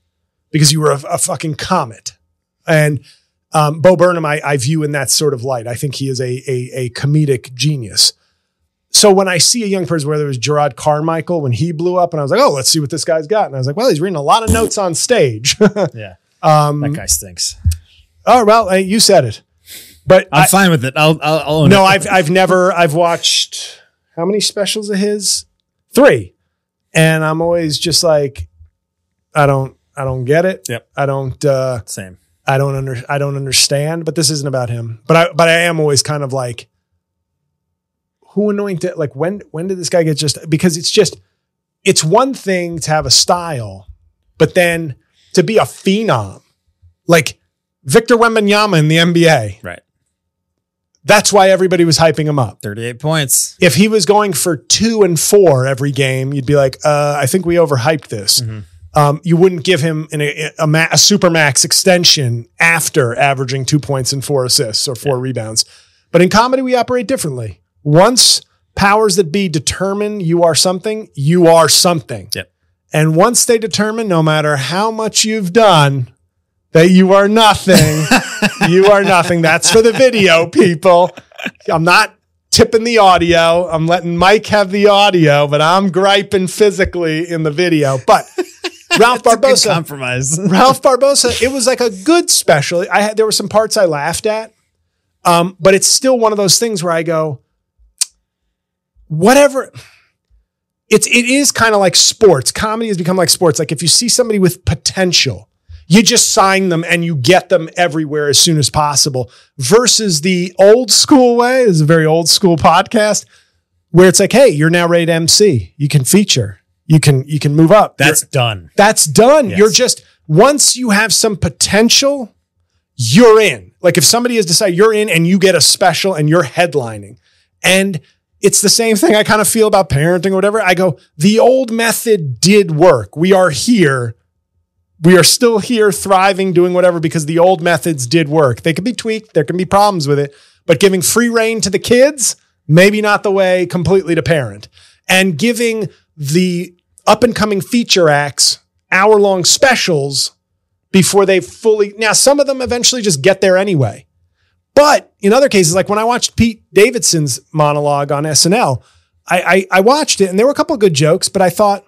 A: because you were a fucking comet. And Bo Burnham, I view in that sort of light. I think he is a comedic genius. So when I see a young person, whether it was Gerard Carmichael when he blew up, and I was like, oh, let's see what this guy's got. And I was like, well, he's reading a lot of notes on stage.
B: Yeah, that guy stinks.
A: Oh, well, you said it. But
B: I'm fine with it. I'll own it.
A: No, I've watched how many specials of his? 3. And I'm always just like, I don't don't get it.
B: Yep.
A: I don't,
B: Same.
A: I don't understand, but this isn't about him. But I am always kind of like, who anointed, like when did this guy get because it's one thing to have a style, but then to be a phenom, like Victor Wembanyama in the NBA.
B: Right.
A: That's why everybody was hyping him up.
B: 38 points.
A: If he was going for 2 and 4 every game, you'd be like, I think we overhyped this. Mm-hmm. You wouldn't give him a supermax extension after averaging 2 points and 4 assists or 4 rebounds. But in comedy, we operate differently. Once powers that be determine you are something, you are something.
B: Yep.
A: And once they determine, no matter how much you've done, that you are nothing, you are nothing. That's for the video, people. I'm not tipping the audio. I'm letting Mike have the audio, but I'm griping physically in the video. But Ralph Barbosa,
B: compromise.
A: Ralph Barbosa, it was like a good special. There were some parts I laughed at, but it's still one of those things where I go, whatever. It is kind of like sports. Comedy has become like sports. Like if you see somebody with potential, you just sign them and you get them everywhere as soon as possible, versus the old school way. This is a very old school podcast where it's like, hey, you're now ready to MC. You can feature. You can move up.
B: That's done.
A: That's done.
B: Yes.
A: You're just, once you have some potential, you're in. Like if somebody has decided you're in and you get a special and you're headlining, and it's the same thing I kind of feel about parenting or whatever. I go, the old method did work. We are here. We are still here thriving, doing whatever, because the old methods did work. They can be tweaked. There can be problems with it, but giving free reign to the kids, maybe not the way completely to parent. And giving the up and coming feature acts hour-long specials before they fully, now some of them eventually just get there anyway. But in other cases, like when I watched Pete Davidson's monologue on SNL, I watched it and there were a couple of good jokes, but I thought,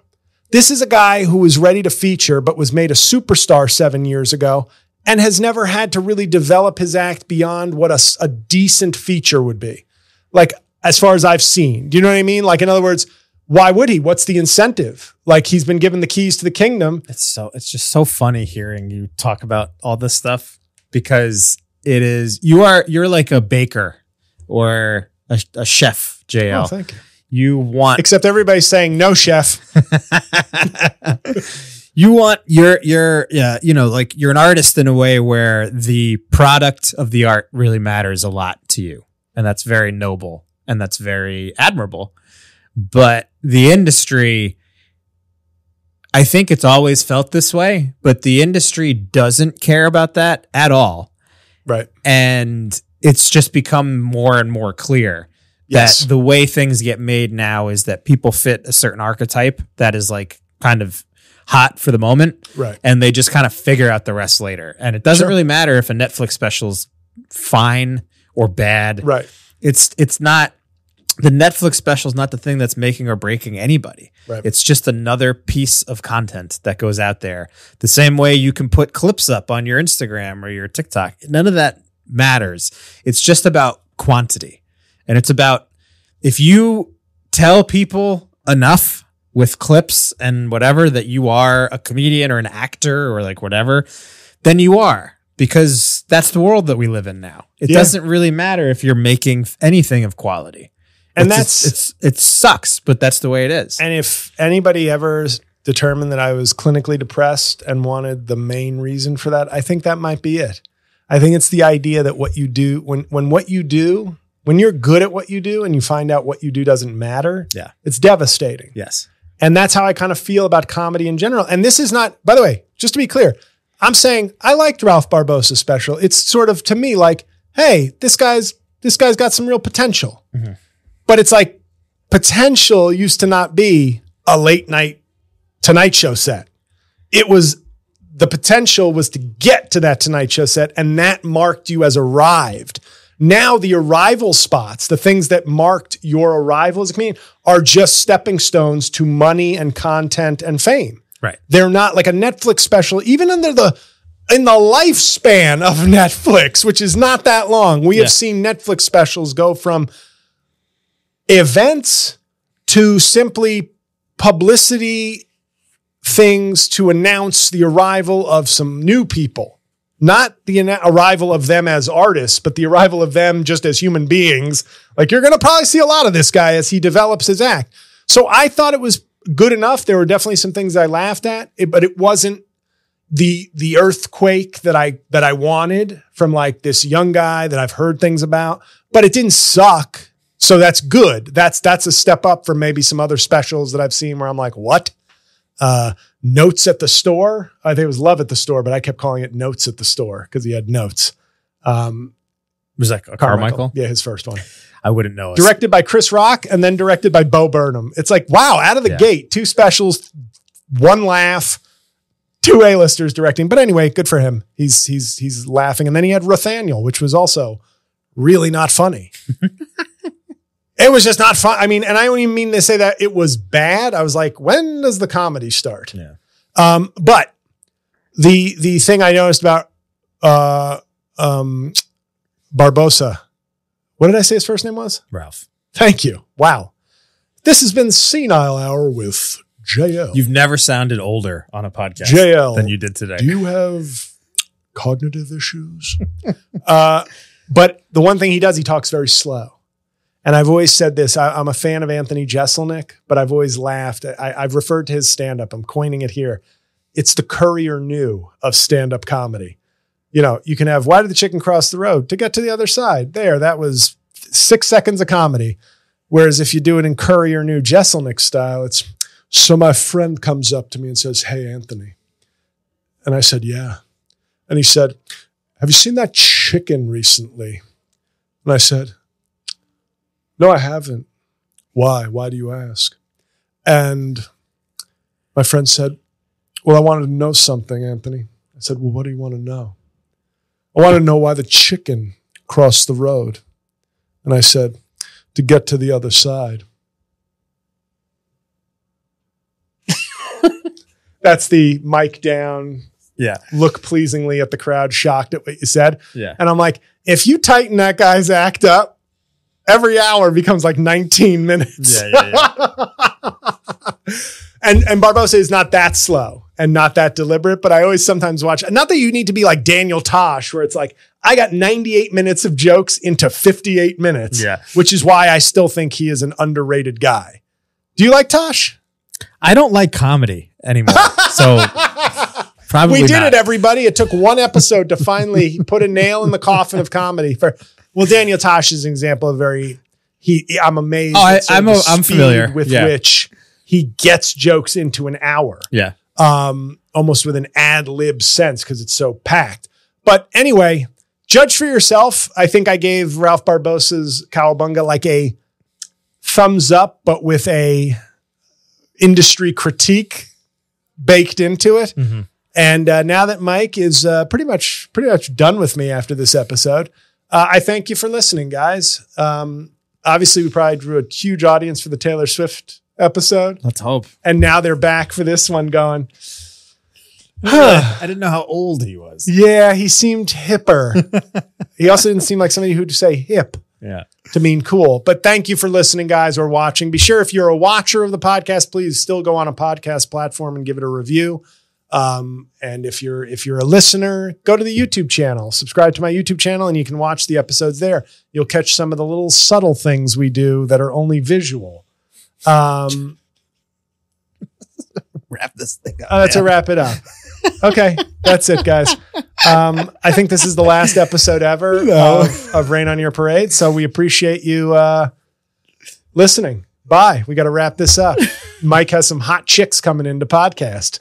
A: this is a guy who was ready to feature, but was made a superstar 7 years ago and has never had to really develop his act beyond what a decent feature would be. Like, as far as I've seen, do you know what I mean? Like, in other words, why would he? What's the incentive? Like, he's been given the keys to the kingdom.
B: It's just so funny hearing you talk about all this stuff, because you're like a baker or a chef, JL.
A: Oh, thank you.
B: You want,
A: except everybody's saying no, chef.
B: you want like you're an artist in a way where the product of the art really matters a lot to you. And that's very noble and that's very admirable. But the industry, I think it's always felt this way, but the industry doesn't care about that at all.
A: Right.
B: And it's just become more and more clear.
A: Yes.
B: That the way things get made now is that people fit a certain archetype that is like kind of hot for the moment.
A: Right.
B: And they just kind of figure out the rest later. And it doesn't really matter if a Netflix special's fine or bad.
A: Right.
B: It's not, the Netflix special is not the thing that's making or breaking anybody.
A: Right.
B: It's just another piece of content that goes out there. The same way you can put clips up on your Instagram or your TikTok. None of that matters. It's just about quantity. And it's about, if you tell people enough with clips and whatever that you are a comedian or an actor or like whatever, then you are, because that's the world that we live in now. It doesn't really matter if you're making anything of quality.
A: And
B: it sucks, but that's the way it is.
A: And if anybody ever determined that I was clinically depressed and wanted the main reason for that, I think that might be it. I think it's the idea that what you do, when you're good at what you do and you find out what you do doesn't matter, it's devastating.
B: Yes.
A: And that's how I kind of feel about comedy in general. And this is not, by the way, just to be clear, I'm saying I liked Ralph Barbosa's special. It's sort of, to me, like, hey, this guy's got some real potential. Mm-hmm. But it's like, potential used to not be a late night Tonight Show set. The potential was to get to that Tonight Show set, and that marked you as arrived. Now the arrival spots, the things that marked your arrival as a comedian, are just stepping stones to money and content and fame.
B: Right.
A: They're not like a Netflix special, even in the lifespan of Netflix, which is not that long. We have seen Netflix specials go from events to simply publicity things to announce the arrival of some new people. Not the arrival of them as artists, but the arrival of them just as human beings. Like, you're going to probably see a lot of this guy as he develops his act. So I thought it was good enough. There were definitely some things I laughed at, but it wasn't the earthquake that I wanted from like this young guy that I've heard things about, but it didn't suck. So that's good. That's a step up from maybe some other specials that I've seen where I'm like, what? Notes at the store. I think it was Love at the Store, but I kept calling it Notes at the Store because he had notes.
B: Was that Carmichael?
A: Yeah, his first one.
B: I wouldn't know.
A: Directed by Chris Rock and then directed by Bo Burnham. It's like, wow, out of the gate, 2 specials, 1 laugh, 2 A-listers directing. But anyway, good for him. He's laughing. And then he had Rothaniel, which was also really not funny. It was just not fun. I mean, and I don't even mean to say that it was bad. I was like, when does the comedy start?
B: Yeah.
A: But the thing I noticed about Barbosa, what did I say his first name was?
B: Ralph.
A: Thank you. Wow. This has been Senile Hour with JL.
B: You've never sounded older on a podcast
A: JL,
B: than you did today.
A: Do you have cognitive issues? But the one thing he does, he talks very slow. And I've always said this. I'm a fan of Anthony Jeselnik, but I've always laughed. I've referred to his stand-up. I'm coining it here. It's the Courier New of stand-up comedy. You know, you can have, why did the chicken cross the road? To get to the other side. There, that was 6 seconds of comedy. Whereas if you do it in Courier New Jeselnik style, it's, so my friend comes up to me and says, hey, Anthony. And I said, yeah. And he said, have you seen that chicken recently? And I said, no, I haven't. Why? Why do you ask? And my friend said, well, I wanted to know something, Anthony. I said, well, what do you want to know? I want to know why the chicken crossed the road. And I said, to get to the other side. That's the mic down.
B: Yeah.
A: Look pleasingly at the crowd, shocked at what you said.
B: Yeah.
A: And I'm like, if you tighten that guy's act up, every hour becomes like 19 minutes.
B: Yeah.
A: And Barbosa is not that slow and not that deliberate, but I always sometimes watch, not that you need to be like Daniel Tosh, where it's like, I got 98 minutes of jokes into 58 minutes, which is why I still think he is an underrated guy. Do you like Tosh?
B: I don't like comedy anymore. So probably
A: we did it, everybody. It took 1 episode to finally put a nail in the coffin of comedy. Well, Daniel Tosh is an example of I'm amazed.
B: I'm familiar
A: with which he gets jokes into an hour.
B: Yeah.
A: Almost with an ad lib sense because it's so packed. But anyway, judge for yourself. I think I gave Ralph Barbosa's Cowabunga like a thumbs up, but with a industry critique baked into it. Mm-hmm. And now that Mike is pretty much done with me after this episode, I thank you for listening, guys. Obviously, we probably drew a huge audience for the Taylor Swift episode.
B: Let's hope.
A: And now they're back for this one going,
B: I didn't know how old he was.
A: Yeah, he seemed hipper. He also didn't seem like somebody who'd say hip to mean cool. But thank you for listening, guys, or watching. Be sure if you're a watcher of the podcast, please still go on a podcast platform and give it a review. And if you're a listener, go to the YouTube channel, subscribe to my YouTube channel, and you can watch the episodes there. You'll catch some of the little subtle things we do that are only visual.
B: Wrap this thing up.
A: That's a wrap it up. Okay. That's it, guys. I think this is the last episode ever of Rain on Your Parade. So we appreciate you, listening. Bye. We got to wrap this up. Mike has some hot chicks coming into podcast.